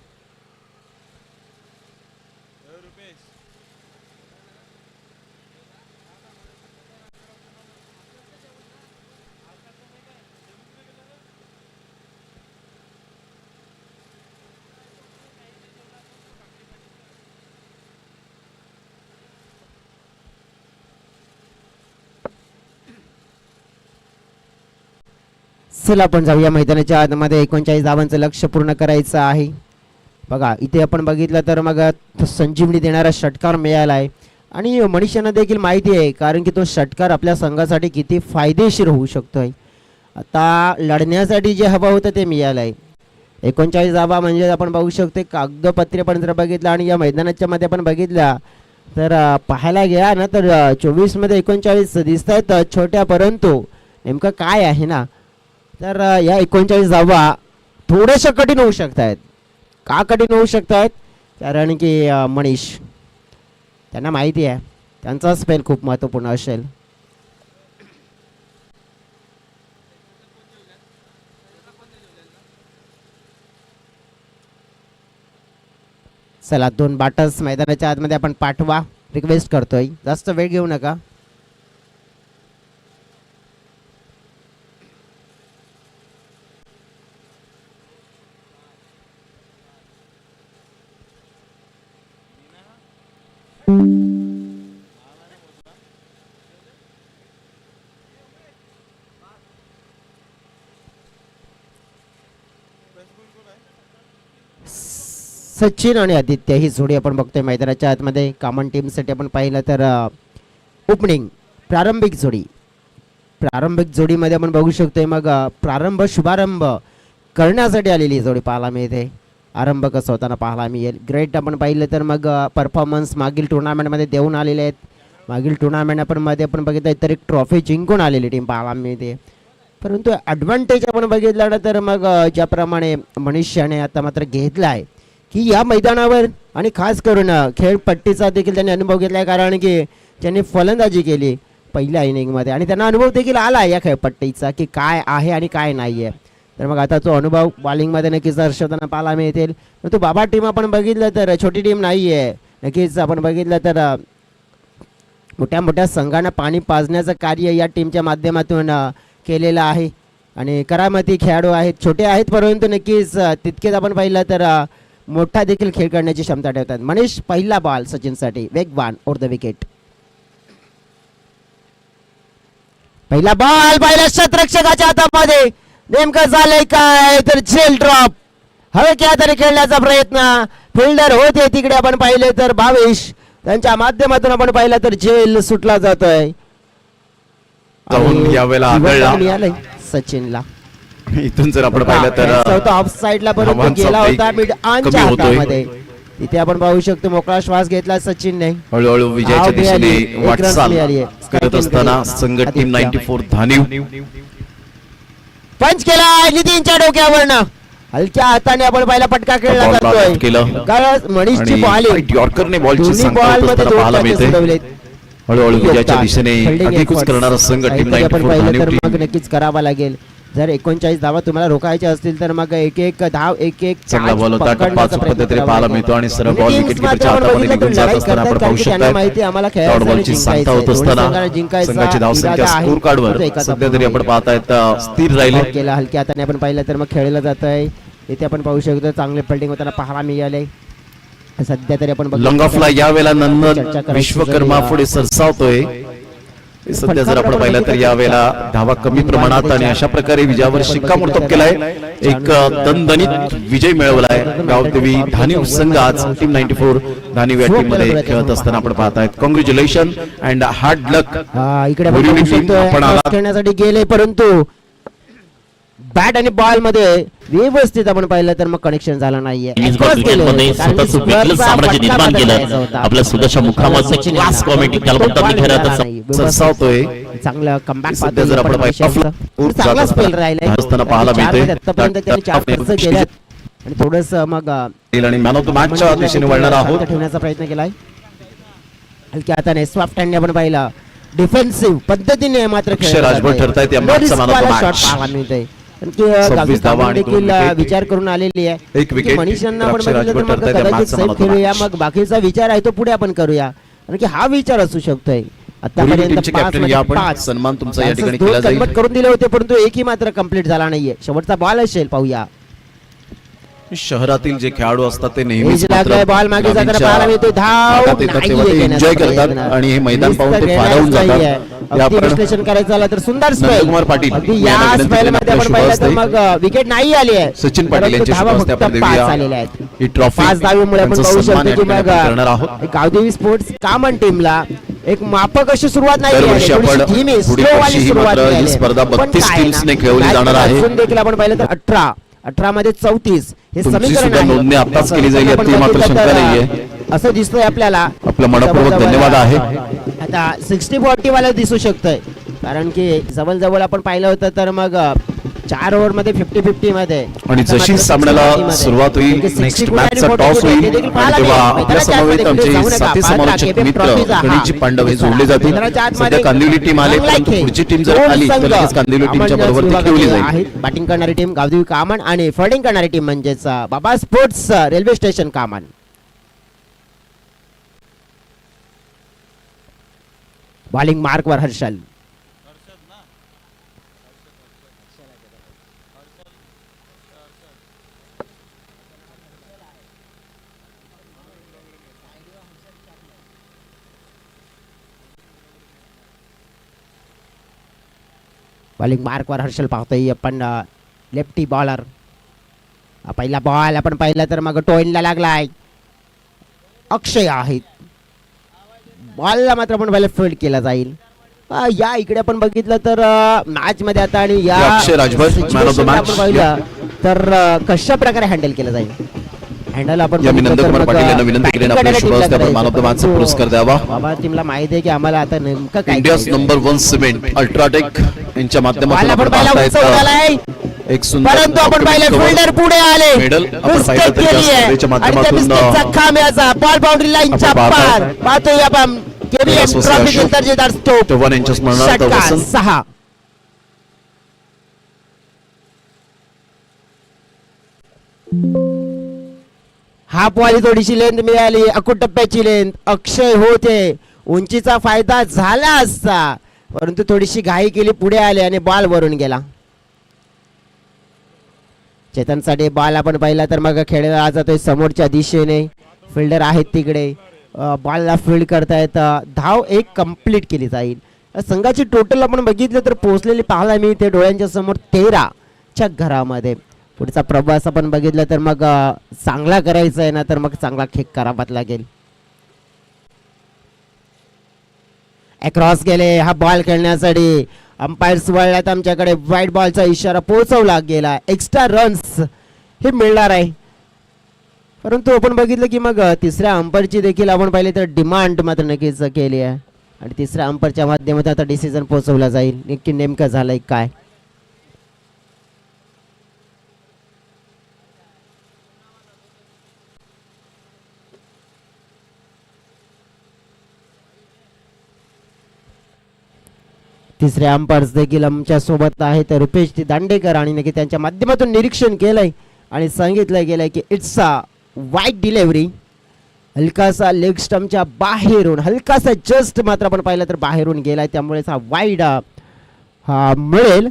[SPEAKER 1] चला आपण जाऊया मैदानाच्या आतमध्ये. 39 धावांचं लक्ष पूर्ण करायचं आहे. बघा इथे आपण बघितलं तर मग संजीवनी देणारा षटकार मिळाला आहे आणि मनीषांना देखील माहिती आहे, कारण की तो षटकार आपल्या संघासाठी किती फायदेशीर होऊ शकतोय. आता लढण्यासाठी जे हवं होतं ते मिळालं आहे. 39 धावा म्हणजे आपण बघू शकतो कागदपत्रे पण जर बघितलं आणि या मैदानाच्या मध्ये आपण बघितल्या तर पाहायला गेला ना तर 24 मध्ये 39 दिसत आहेत छोट्या, परंतु नेमकं काय आहे ना तर या 39 धावा थोड्याशा कठीण होऊ शकत आहेत. का कठीण होऊ शकत आहेत? कारण की मनीष त्यांना माहिती आहे त्यांचा स्पेल खूप महत्त्वपूर्ण असेल. चला 2 बॅटर्स मैदानाच्या आतमध्ये आपण पाठवा, रिक्वेस्ट करतोय, जास्त वेळ घेऊ नका. सचिन आणि आदित्य ही जोडी आपण बघतोय मैदानाच्या आतमध्ये. कॉमन टीमसाठी आपण पाहिलं तर ओपनिंग प्रारंभिक जोडीमध्ये आपण बघू शकतोय मग शुभारंभ करण्यासाठी आलेली जोडी पाहायला मिळते. आरंभ कसं होताना पाहायला मिळेल. ग्रेट आपण पाहिलं तर मग परफॉर्मन्स मागील टुर्नामेंटमध्ये देऊन आलेले आहेत. मागील टुर्नामेंट आपण बघितलं तर एक ट्रॉफी जिंकून आलेली टीम पाहायला मिळते. परंतु ॲडव्हान्टेज आपण बघितलं ना तर मग ज्याप्रमाणे मनीषाने आता मात्र घेतला आहे की या मैदानावर आणि खास करून खेळपट्टीचा देखील त्यांनी अनुभव घेतला आहे, कारण की त्यांनी फलंदाजी केली पहिल्या इनिंगमध्ये आणि त्यांना अनुभव देखील आला या खेळपट्टीचा की काय आहे आणि काय नाही आहे. तर मग आता तो अनुभव बॉलिंगमध्ये नक्कीच हर्षवताना पाहायला मिळतील. परंतु बाबा टीम आपण बघितलं तर छोटी टीम नाही आहे. नक्कीच आपण बघितलं तर मोठ्या मोठ्या संघांना पाणी पाजण्याचं कार्य या टीमच्या माध्यमातून केलेलं आहे आणि करामती खेळाडू आहेत, छोटे आहेत परंतु नक्कीच तितकेच आपण पाहिलं तर मोठा देखील खेळ करण्याची क्षमता ठेवतात. मनीष पहिला बॉल सचिनसाठी वेगवान ओव्हर द विकेट. पहिला बॉल पहिल्या शतरक्षकाच्या हातामध्ये नेमकं झालंय काय तर झेल ड्रॉप. हलक्या तरी खेळण्याचा प्रयत्न फिल्डर होते तिकडे आपण पाहिले तर 22 त्यांच्या माध्यमातून आपण पाहिलं तर झेल सुटला जातोय. मिळालंय सचिनला.
[SPEAKER 2] इथून जर आपण पाहिलं तर
[SPEAKER 1] ऑफ साइडला बरोबर गेला होता मिड ऑनच्या हातामध्ये. इथे आपण पाहू शकतो मोकळा श्वास घेतला सचिनने.
[SPEAKER 2] हळूहळू विजयाच्या दिशेने वाटचाल करत असताना संघ टीम 94 धानीव
[SPEAKER 1] पंच केला नितीनच्या डोक्यावरनं. हलक्या हाताने आपण पहिला पटका खेळला जातोय कारण मनीषची बॉलिंग
[SPEAKER 2] यॉर्करने बॉलची संकल्पना मध्ये पाहायला मिळते. हळूहळू विजयाच्या दिशेने अधिकृत करणारा संघ टीम 94 धानीव
[SPEAKER 1] मग नक्कीच करावा लागेल. जर 39 धावा तुम्हाला रोखायच्या असतील तर मग एक एक धाव एक एक
[SPEAKER 2] चांगला बॉल होता. टप्पाच पद्धतीने पाहायला मिळतो आणि सरळ बॉल विकेट कीपरच्या हातामध्ये निघून जात असताना आपण पाहू शकता डॉट बॉलची सांगता होत असताना संघाची धावसंख्या स्कोर कार्डवर सध्या तरी आपण पाहतायत स्थिर राहिले.
[SPEAKER 1] केला हलक्या हाताने आपण पाहिलं तर मग खेळलं जात आहे इथे आपण पाहू शकतो चांगले फिल्डिंग होताना पाहायला मिळाले. सध्या तरी आपण
[SPEAKER 2] लंगाफला यावेळेला नंदन विश्वकर्मा पुढे सरसावतोय. सध्या जर आपण पाहिलं तर यावेळेला धावा कमी प्रमाणात आणि अशा प्रकारे विजयावर शिक्कामोर्तब केलाय. एक दणदणीत विजय मिळवलाय गावदेवी धानिव संघ. आज टीम 94 धानिव या टीम मध्ये खेळत असताना आपण पाहत आहेत. कॉंग्रॅच्युलेशन अँड हार्ड लक.
[SPEAKER 1] इकडे आपण खेळण्यासाठी गेले परंतु बॅट आणि बॉल मध्ये व्यवस्थित आपण पाहिलं तर मग कनेक्शन झालं नाहीये.
[SPEAKER 3] साम्राज्य निर्माण केलं आपल्या सुदर्शन मुखामध्ये क्लास कॉमेडी
[SPEAKER 2] सरसावतोय.
[SPEAKER 1] चांगलं कमबॅक
[SPEAKER 2] सध्या जर आपण
[SPEAKER 1] चांगला स्पेल राहिलाय
[SPEAKER 2] असताना पाहायला मिळते
[SPEAKER 1] आतापर्यंत त्यांनी 4 खर्च केल्यात आणि थोडस मग
[SPEAKER 2] आणि मॅन ऑफ द मॅचच्या दिशेने वळणार आहोत.
[SPEAKER 1] ठेवण्याचा प्रयत्न केलाय हलक्या हाताने. स्वॅफ्ट हँडने आपण पाहिला डिफेन्सिव्ह पद्धतीने मात्र
[SPEAKER 2] राजभर ठरतायत या मॅचचा मॅन ऑफ द मॅच.
[SPEAKER 1] देखील विचार करून आलेली आहे. मनीषांना आपण खेळूया मग बाकीचा विचार आहे तो पुढे आपण करूया कारण की हा विचार असू शकतोय. आतापर्यंत
[SPEAKER 2] सन्मान तुमचा या ठिकाणी केला जाईल.
[SPEAKER 1] कन्वर्ट करून दिले होते परंतु एकही मात्र कंप्लीट झाला नाहीये. शेवटचा बॉल असेल पाहूया.
[SPEAKER 2] शहरातील जे खेळाडू असतात ते नेहमीच
[SPEAKER 1] बॉल मागे जाताना पाहायला मिळतो. धाव
[SPEAKER 2] एन्जॉय करतात आणि हे मैदान पाहून ते फारावून जातात.
[SPEAKER 1] विश्लेषण करायचं झालं तर सुंदर
[SPEAKER 2] नंदकुमार पाटील
[SPEAKER 1] या स्पेलमध्ये आपण पाहिलं तर मग विकेट नाही आली आहे.
[SPEAKER 2] सचिन पाटील यांच्या शुभ हस्ते आपण देऊया ही ट्रॉफी.
[SPEAKER 1] 5 धावांमुळे आपण पाहू शकतो की मग गावदेवी स्पोर्ट्स कामन टीमला एक माफक अशी सुरुवात नाही
[SPEAKER 2] ही स्पर्धा 32 टीम्सने खेळवली जाणार आहे.
[SPEAKER 1] देखील आपण पाहिलं तर 18 मध्ये 34 हे समीकरण
[SPEAKER 2] नोंदणी आताच केली जाईल याची मात्र शंका नाहीये.
[SPEAKER 1] असं दिसतंय आपल्याला.
[SPEAKER 2] आपलं मनपूर्वक धन्यवाद आहे.
[SPEAKER 1] आता 60-40 वाला दिसू शकतंय कारण की जवळ आपण पाहिलं होतं तर मग 4 ओव्हर मध्ये 50-50 मध्ये
[SPEAKER 2] आणि जशी सामन्याला सुरुवात होईल नेक्स्ट मॅचचा टॉस होईल तेव्हा आपल्या समवेत आमचे साथी समालोचक मित्र गणेशजी पांडव हे जोडले जातील. सध्या कांदिवली टीम आले परंतु पुढची टीम जर आली तर लगेच कांदिवली टीमच्या बरोबर ती खेळली जाईल.
[SPEAKER 1] बॅटिंग करणारी टीम गावदेवी कामन आणि फिल्डिंग करणारी टीम म्हणजेच Baba sports railway station Kaman. Bowling mark वर हर्षल. बॉलिंग मार्क वर हर्षल पाहतोय आपण. Lefty bowler. पहिला बॉल आपण पाहिला तर मग टोईनला लागलाय. अक्षय आहेत. बॉलला मात्र आपण पहिला फील्ड केला जाईल. या इकडे आपण बघितलं तर मॅच मध्ये आता आणि या आपण पाहिलं तर कशा प्रकारे हँडल केलं जाईल. हँडल आपण
[SPEAKER 2] नंदकुमार पाटील यांना विनंती केली आपल्या शुभ हस्ते आपण मॅन ऑफ द मॅचचा पुरस्कार द्यावा.
[SPEAKER 1] बाबा टीमला माहिती आहे की आम्हाला आता नेमकं काय
[SPEAKER 2] इंडियाज नंबर 1 सिमेंट अल्ट्राटेक यांच्या माध्यमातून आपण पाहतायत एक सुंदर
[SPEAKER 1] परंतु आपण पाहिलं फिल्डर पुढे आले.
[SPEAKER 2] मेडल आपण पाहिलं तर या स्पर्धेच्या माध्यमातून
[SPEAKER 1] खांब्याचा बॉल बाउंड्री लाईनच्या पार पाहतोय आपण. केबीएम ट्रॉफी दर्जेदार स्टोप
[SPEAKER 2] चव्हाण यांच्या स्मरणार्थ वसंत
[SPEAKER 1] 6. हा बॉल थोडीशी लेंथ मिळाली. अकुटप्प्याची लेंथ. अक्षय होते. उंचीचा फायदा झाला असता परंतु थोडीशी घाई केली. पुढे आले आणि बॉल वरून गेला. चेतनसाठी बॉल आपण पाहिला तर मग खेळला जातोय समोरच्या दिशेने. फिल्डर आहेत तिकडे. बॉलला फील्ड करतायत. धाव एक कंप्लीट केली जाईल. संघाची टोटल आपण बघितलं तर पोहोचलेली पाहायला मिळते डोळ्यांच्या समोर 13च्या घरामध्ये. पुढचा प्रवास आपण बघितलं तर मग चांगला करायचा आहे ना तर मग चांगला खेक करावाच लागेल. अक्रॉस गेले. हा बॉल खेळण्यासाठी अंपायर्स वळल्यात आमच्याकडे. व्हाईट बॉलचा इशारा पोहोचवला गेला. एक्स्ट्रा रन्स हे मिळणार आहे परंतु आपण बघितलं की मग तिसऱ्या अंपायरची देखील आपण पाहिले तर डिमांड मात्र नक्कीच केली आहे आणि तिसऱ्या अंपायरच्या माध्यमातून आता डिसिजन पोहोचवला जाईल. नक्की नेमकं झालंय काय. तिसरे अंपायर्स देखील आमच्या सोबत आहेत रुपेश दांडेकर आणि नक्की त्यांच्या माध्यमातून निरीक्षण केलंय आणि सांगितलं गेलंय की इट्स अ वाईड डिलिव्हरी. हलकासा लेग स्टंपच्या बाहेरून हलकासा जस्ट मात्र आपण पाहिलं तर बाहेरून गेलाय त्यामुळे हा वाईड हा मिळेल.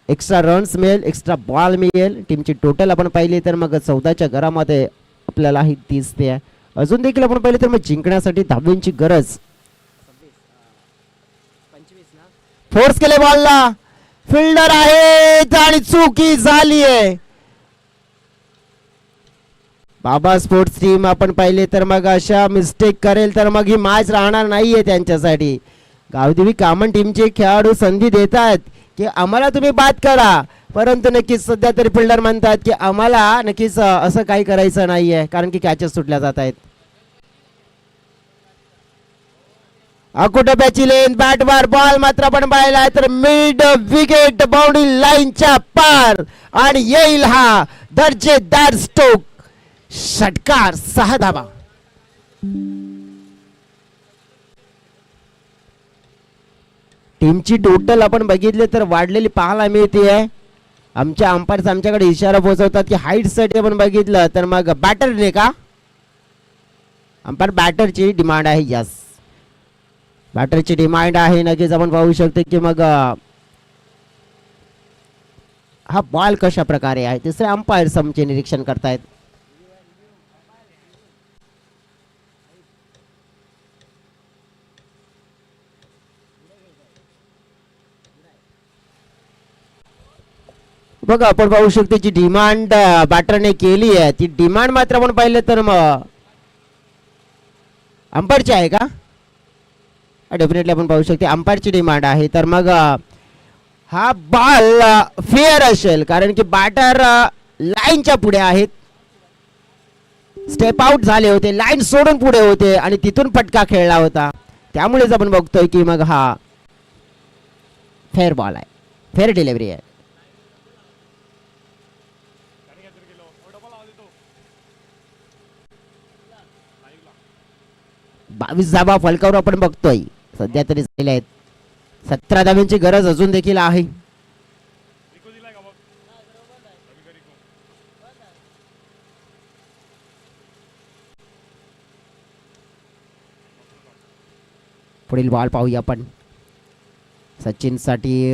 [SPEAKER 1] एक्स्ट्रा रन्स मिळेल, एक्स्ट्रा बॉल मिळेल. टीमची टोटल आपण पाहिली तर मग 14च्या घरामध्ये आपल्याला ही दिसते आहे. अजून देखील आपण पाहिलं तर मग जिंकण्यासाठी धावेंची गरज. फोर्स केले बॉलला, फिल्डर आहे आणि चुकी झाली आहे. बाबा स्पोर्ट्स टीम आपण पाहिले तर मग अशा मिस्टेक करेल तर मग ही मॅच राहणार नाहीये त्यांच्यासाठी. गावदेवी कामन टीमचे खेळाडू संधी देतात की आम्हाला तुम्ही बाद करा, परंतु नक्कीच सध्या तरी फिल्डर म्हणतात की आम्हाला नक्कीच असं काही करायचं नाहीये, कारण की कॅचेस सुटल्या जात आहेत. अकुटब्याची लेन, बॅटवर बॉल मात्र आपण पाहिला तर मिड विकेट बाउंड्री लाईनच्या पार आणि येईल हा दर्जेदार स्ट्रोक. षटकार, 6 धावा. टीमची टोटल आपण बघितले तर वाढलेली पाहायला मिळते आहे. आमच्या अंपायर्स आमच्याकडे इशारा पोहोचवतात की हाईट साठी आपण बघितलं तर मग बॅटरने का, अंपायर बॅटरची डिमांड आहे. यस, बॅटरची डिमांड आहे. नक्कीच आपण पाहू शकतो की मग हा बॉल कशा प्रकारे आहे तिसरे अंपायर्स आमचे निरीक्षण करतायत. बघा आपण पाहू शकतो जी डिमांड बॅटरने केली आहे ती डिमांड मात्र आपण पाहिलं तर मग अंपायरची आहे का. डेफिनेटली आपण पाहू शकतो अंपायरची डिमांड आहे. तर मग हा बॉल फेअर असेल, कारण की बॅटर लाईनच्या पुढे आहेत, स्टेप आउट झाले होते, लाईन सोडून पुढे होते आणि तिथून फटका खेळला होता. त्यामुळेच आपण बघतोय की मग हा फेअर बॉल आहे, फेअर डिलिव्हरी आहे. 22 धावा फलकावर आपण बघतोय सध्या तरी झालेल्या आहेत. 17 धाव्यांची गरज अजून देखील आहे. पुढील बॉल पाहूया आपण. सचिन साठी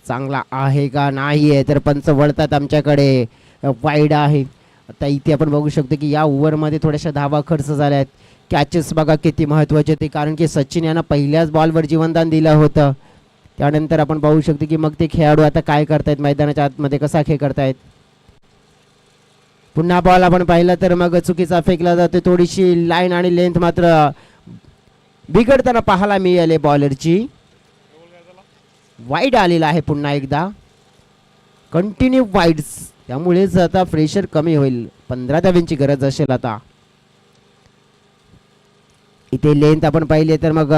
[SPEAKER 1] चांगला आहे का नाही आहे, तर पंच वळतात आमच्याकडे, वाईड आहे. आता इथे आपण बघू शकतो की या ओव्हरमध्ये थोड्याशा धावा खर्च झाल्या आहेत. कॅचेस बघा किती महत्त्वाचे ते, कारण की सचिन यांना पहिल्याच बॉलवर जीवनदान दिलं होतं. त्यानंतर आपण पाहू शकतो की मग ते खेळाडू आता काय करतायत, मैदानाच्या आतमध्ये कसा खेळ करतायत. पुन्हा बॉल आपण पाहिला तर मग चुकीचा फेकला जातो. थोडीशी लाईन आणि लेंथ मात्र बिघडताना पाहायला मिळाले. बॉलरची वाईड आलेला आहे पुन्हा एकदा, कंटिन्यू वाईड्स, त्यामुळेच आता प्रेशर कमी होईल. 15 धाव्यांची गरज असेल आता. इथे लेंथ आपण पाहिले तर मग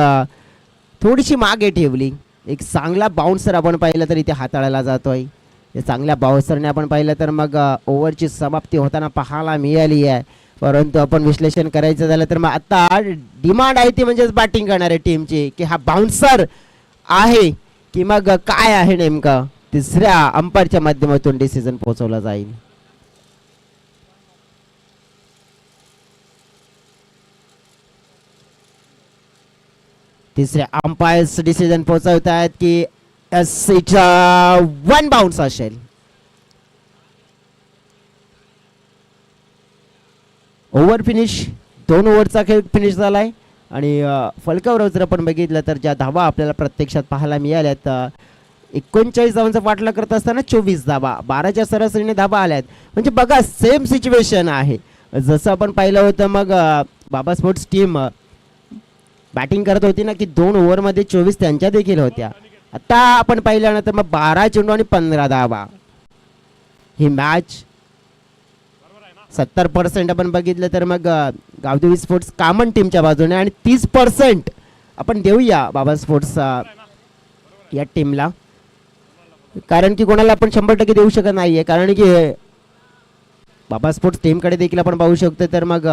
[SPEAKER 1] थोडीशी मागे ठेवली. एक चांगला बाउन्सर आपण पाहिलं तर इथे हाताळायला जातोय. चांगल्या बाउन्सरने आपण पाहिलं तर मग ओव्हरची समाप्ती होताना पाहायला मिळाली आहे. परंतु आपण विश्लेषण करायचं झालं तर मग आता डिमांड आहे ती म्हणजेच बॅटिंग करणाऱ्या टीमची, की हा बाउन्सर आहे की मग काय आहे नेमकं. तिसऱ्या अंपायरच्या माध्यमातून डिसिजन पोहोचवला जाईल. तिसऱ्या अंपायर्स डिसिजन पोहोचवत आहेत की वन बाउन्स असेल. ओव्हर फिनिश, 2 ओव्हरचा खेळ फिनिश झालाय आणि फलकावर जर आपण बघितलं तर ज्या धावा आपल्याला प्रत्यक्षात पाहायला मिळाल्यात 39 धावांचा पाठला करत असताना 24 धावा, 12च्या सरासरीने धावा आल्यात. म्हणजे बघा सेम सिच्युएशन आहे जसं आपण पाहिलं होतं. मग बाबा स्पोर्ट्स टीम बॅटिंग करत होती ना की 2 ओव्हरमध्ये 24 त्यांच्या देखील होत्या. आता आपण पाहिल्यानंतर मग 12 चेंडू आणि 15 धावा. ही मॅच 70% आपण बघितलं तर मग गावदेवी स्पोर्ट्स कामन टीमच्या बाजूने आणि 30% आपण देऊया बाबा स्पोर्ट्स या टीमला, कारण की कोणाला आपण 100% देऊ शकत नाहीये. कारण की बाबा स्पोर्ट्स टीमकडे देखील आपण पाहू शकतो तर मग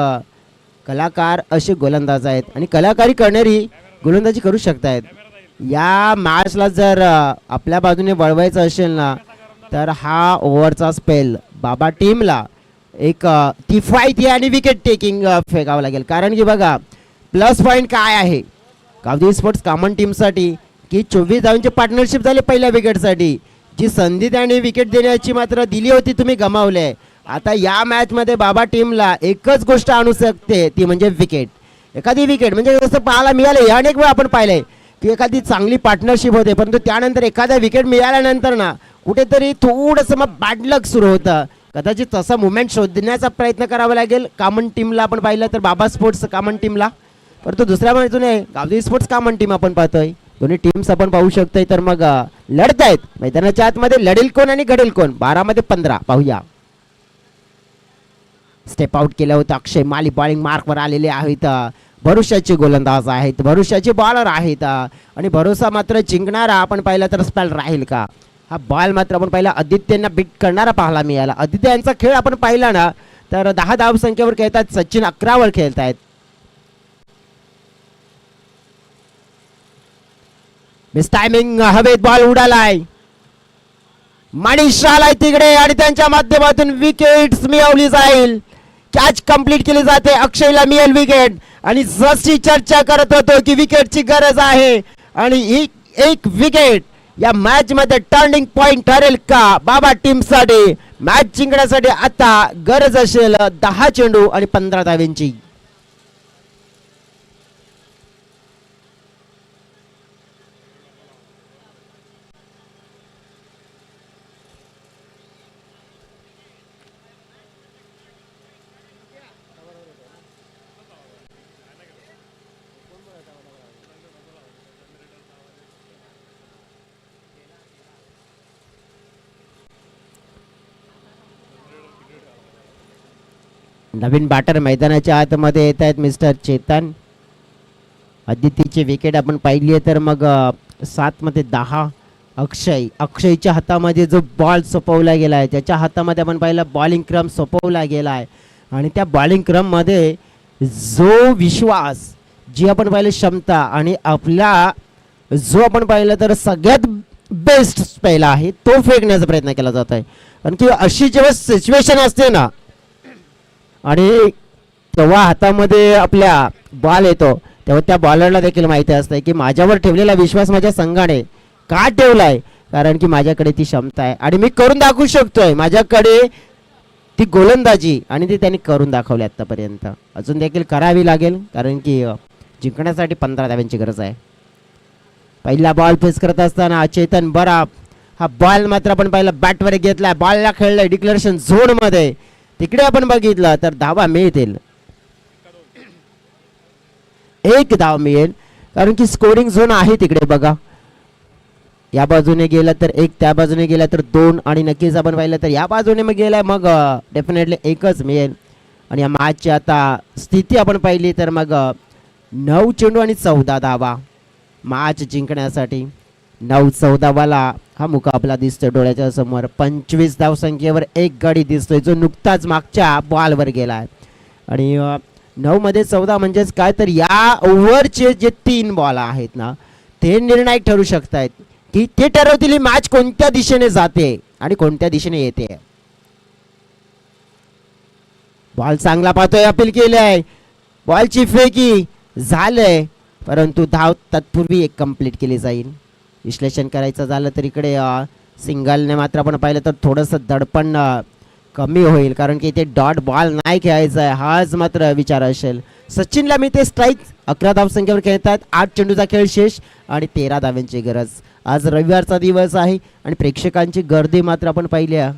[SPEAKER 1] कलाकार असे गोलंदाज आहेत आणि कलाकारी करणारी गोलंदाजी करू शकतायत. या मॅचला जर आपल्या बाजूने वळवायचं असेल ना तर हा ओव्हरचा स्पेल बाबा टीमला एक किफायती आणि विकेट टेकिंग फेकावं लागेल. कारण की बघा प्लस पॉईंट काय आहे गावदेवी स्पोर्ट्स कामन टीमसाठी की 24 धावांचे पार्टनरशिप झाले पहिल्या विकेटसाठी. जी संधी त्याने विकेट देण्याची मात्र दिली होती तुम्ही गमावले. आता या मॅच मध्ये बाबा टीमला एकच गोष्ट आणू शकते ती म्हणजे विकेट. एखादी विकेट म्हणजे जसं पाहायला मिळाले अनेक वेळा आपण पाहिले की एखादी चांगली पार्टनरशिप होते, परंतु त्यानंतर एखादा विकेट मिळाल्यानंतर ना कुठेतरी थोडंसं मग बॅड लक सुरू होतं. कदाचित तसा मुवमेंट शोधण्याचा प्रयत्न करावा लागेल कामन टीमला आपण पाहिलं तर बाबा स्पोर्ट्स कामन टीमला. परंतु दुसऱ्या बाजूने गावदेवी स्पोर्ट्स कामन टीम आपण पाहतोय. दोन्ही टीम्स आपण पाहू शकतोय तर मग लढतायत मैदानाच्या आतमध्ये. लढेल कोण आणि घडेल कोण 12 मध्ये 15 पाहूया. स्टेप आउट केलं होतं अक्षय माली बॉलिंग मार्कवर आलेले आहेत. भरोशाचे गोलंदाज आहेत, भरोशाचे बॉलर आहेत आणि भरोसा मात्र जिंकणारा आपण पाहिला तर स्पेल राहील का. हा बॉल मात्र आपण पाहिला आदित्यना बीट करणारा पाहायला मिळाला. आदित्य यांचा खेळ आपण पाहिला ना तर 10 धाव संख्येवर खेळतात. सचिन 11 वर खेळतायत. मिस टायमिंग हवेत बॉल उडालाय. मनीष आलाय तिकडे आणि त्यांच्या माध्यमातून विकेट मिळवली जाईल. कॅच कंप्लीट केली जाते. अक्षयला मिळेल विकेट आणि जशी चर्चा करत होतो की विकेटची गरज आहे आणि एक विकेट या मॅच मध्ये टर्निंग पॉइंट ठरेल का बाबा टीम साठी. मॅच जिंकण्यासाठी आता गरज असेल 10 चेंडू आणि 15 धावांची. नवीन बॅटर मैदानाच्या आतमध्ये येत आहेत मिस्टर चेतन. आदितीची विकेट आपण पाहिली आहे तर मग 7 मध्ये 10. अक्षयच्या हातामध्ये जो बॉल सोपवला गेला आहे त्याच्या हातामध्ये आपण पाहिलं बॉलिंग क्रम सोपवला गेला आहे आणि त्या बॉलिंग क्रम मध्ये जो विश्वास जी आपण पाहिलं क्षमता आणि आपला जो आपण पाहिलं तर सगळ्यात बेस्ट पहिला आहे तो फेकण्याचा प्रयत्न केला जात आहे. कारण की अशी जेव्हा सिच्युएशन असते ना आणि तेव्हा हातामध्ये आपल्या बॉल येतो तेव्हा त्या बॉलरला देखील माहिती असते की माझ्यावर ठेवलेला विश्वास माझ्या संघाने का ठेवलाय. कारण की माझ्याकडे ती क्षमता आहे आणि मी करून दाखवू शकतोय. माझ्याकडे ती गोलंदाजी आणि ती त्यांनी करून दाखवली आतापर्यंत. अजून देखील करावी लागेल कारण की जिंकण्यासाठी 15 धावांची गरज आहे. पहिला बॉल फेस करत असताना चेतन बरा हा बॉल मात्र आपण पाहिला बॅटवर घेतलाय. बॉलला खेळलाय डिक्लेरेशन झोन मध्ये. तिकडे आपण बघितलं तर धावा मिळतील. 1 धाव मिळेल कारण की स्कोरिंग झोन आहे तिकडे बघा. या बाजूने गेला तर 1, त्या बाजूने गेला तर 2 आणि नक्कीच आपण पाहिलं तर या बाजूने मग गेलाय मग डेफिनेटली 1च मिळेल. आणि या मॅचची आता स्थिती आपण पाहिली तर मग 9 चेंडू आणि 14 धावा मॅच जिंकण्यासाठी. 9-14 वाला हा मुकाबला दिसतोय डोळ्याच्या समोर. 25 धाव संख्येवर एक गडी दिसतोय जो नुकताच मागच्या बॉलवर गेलाय. आणि 9 मध्ये 14 म्हणजेच काय तर या ओव्हरचे जे 3 बॉल आहेत ना ते निर्णायक ठरू शकतायत की ते ठरवतील ही मॅच कोणत्या दिशेने जाते आणि कोणत्या दिशेने येते. बॉल चांगला पाहतोय. अपील केलंय. बॉलची फेकी झालंय परंतु धाव तत्पूर्वी एक कंप्लीट केली जाईल. विश्लेषण करायचं झालं तर इकडे सिंगलने मात्र आपण पाहिलं तर थोडंसं दडपण कमी होईल कारण की इथे डॉट बॉल नाही खेळायचा आहे हाच मात्र विचार असेल. सचिनला मी ते स्ट्राईक 11 धाव संख्येवर खेळतात. 8 चेंडूचा खेळ शेष आणि 13 धावांची गरज. आज रविवारचा दिवस आहे आणि प्रेक्षकांची गर्दी मात्र आपण पाहिली आहे.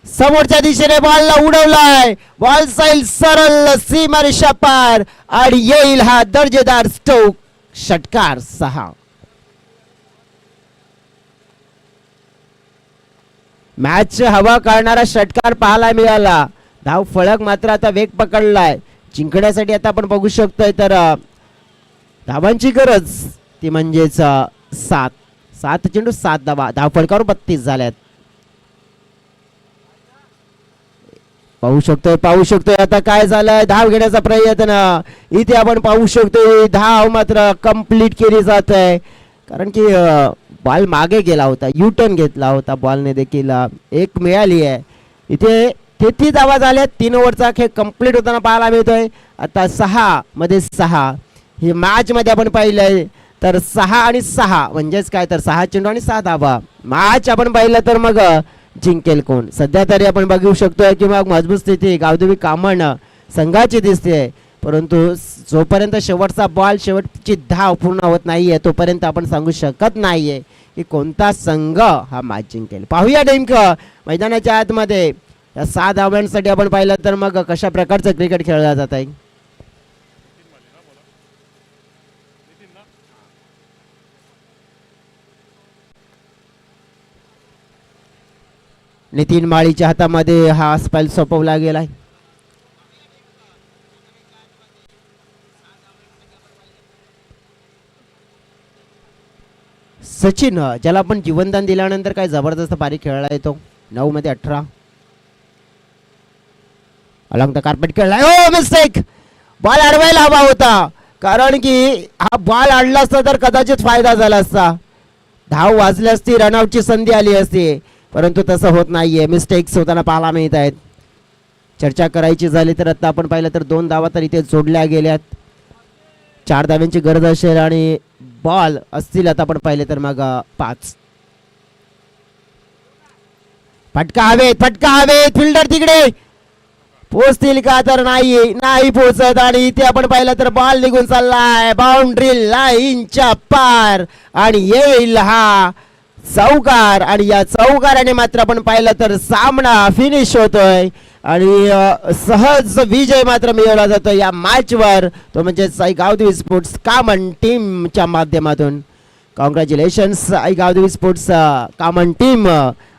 [SPEAKER 1] समोरच्या दिशेने बॉलला उडवलाय. बॉल जाईल सरळ सीमारेषा पार आणि येईल हा दर्जेदार स्ट्रोक षटकार 6. मॅच हवा काढणारा षटकार पाहायला मिळाला. धाव फळक मात्र आता वेग पकडलाय. जिंकण्यासाठी आता आपण बघू शकतोय तर धावांची गरज ती म्हणजेच 7 चेंडू 7 धावा. धाव फळकावर 32 झाल्यात. पाहू शकतोय आता काय झालंय. धाव घेण्याचा प्रयत्न इथे आपण पाहू शकतोय. धाव मात्र कंप्लीट केली जात आहे कारण की बॉल मागे गेला होता. यू टर्न घेतला होता बॉलने देखील. 1 मिळाली आहे. इथे तेहतीस धावा झाल्या. 3 ओव्हरचा खेळ कंप्लीट होताना पाहायला मिळतोय. आता 6 मध्ये 6 ही मॅच मध्ये आपण पाहिलंय तर 6 आणि 6 म्हणजेच काय तर 6 चेंडू आणि 6 धावा. मॅच आपण पाहिलं तर मग जिंकेल कोण. सध्या तरी आपण बघू शकतोय की मग मजबूत स्थिती गावदेवी कामण संघाची दिसते, परंतु जोपर्यंत शेवटचा बॉल शेवटची धाव पूर्ण होत नाहीये तोपर्यंत आपण सांगू शकत नाहीये की कोणता संघ हा मॅच जिंकेल. पाहूया नेमकं मैदानाच्या आतमध्ये या 6 धावांसाठी आपण पाहिलं तर मग कशा प्रकारचं क्रिकेट खेळलं जात आहे. नितीन माळीच्या हातामध्ये हा स्पेल सोपवला गेलाय. सचिन ज्याला आपण जीवनदान दिल्यानंतर काय जबरदस्त पारी खेळला येतो. 9 मध्ये 18 अलॉंग द कार्पेट खेळलाय. ओ मिस्टेक. बॉल अडवायला हवा होता, कारण की हा बॉल अडला असता तर कदाचित फायदा झाला असता. धाव वाजली असती, रनआउटची संधी आली असती, परंतु तसं होत नाहीये. मिस्टेक्स होताना पाहायला मिळत आहेत. चर्चा करायची झाली तर आता आपण पाहिलं तर 2 धावा तर इथे जोडल्या गेल्यात. 4 धाव्यांची गरज असेल आणि बॉल असतील आता आपण पाहिले तर मग 5. फटका हवेत फिल्डर तिकडे पोहोचतील का तर नाही पोहोचत. आणि इथे आपण पाहिलं तर बॉल निघून चाललाय बाउंड्री लाईनच्या पार आणि येईल हा चौकार. आणि या चौकाराने मात्र आपण पाहिलं तर सामना फिनिश होतोय आणि सहज विजय मात्र मिळवला जातो या मॅचवर, तो म्हणजे साई गावदेवी स्पोर्ट्स कामन टीमच्या माध्यमातून. Congratulations Sai Gavdevi sports Kaman team.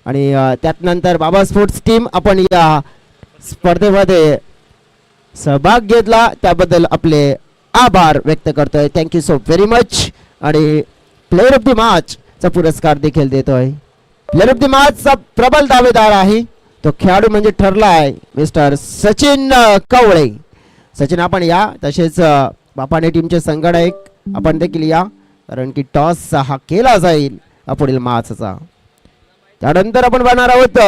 [SPEAKER 1] आणि त्यानंतर बाबा स्पोर्ट्स टीम आपण या स्पर्धेमध्ये सहभाग घेतला त्याबद्दल आपले आभार व्यक्त करतोय. Thank you so very much. आणि प्लेअर ऑफ द मॅच चा पुरस्कार देखील देतोय. प्लेअर ऑफ द मॅच चा प्रबल दावेदार आहे तो खेळाडू म्हणजे ठरला आहे मिस्टर सचिन कवळे. सचिन आपण या, तसेच बापाने टीमचे संघटक आपण देखील या, कारण की टॉस हा केला जाईल पुढील मॅचचा. त्यानंतर आपण बघणार आहोत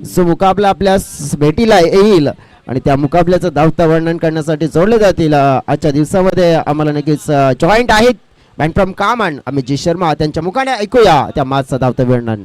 [SPEAKER 1] जो मुकाबला आपल्या भेटीला येईल आणि त्या मुकाबल्याचं धावतं वर्णन करण्यासाठी जोडले जातील आजच्या दिवसामध्ये आम्हाला नक्कीच जॉईंट आहेत बँड फ्रॉम कामन अमितजी शर्मा. त्यांच्या मुखाने ऐकूया त्या मॅचचं धावतं वर्णन.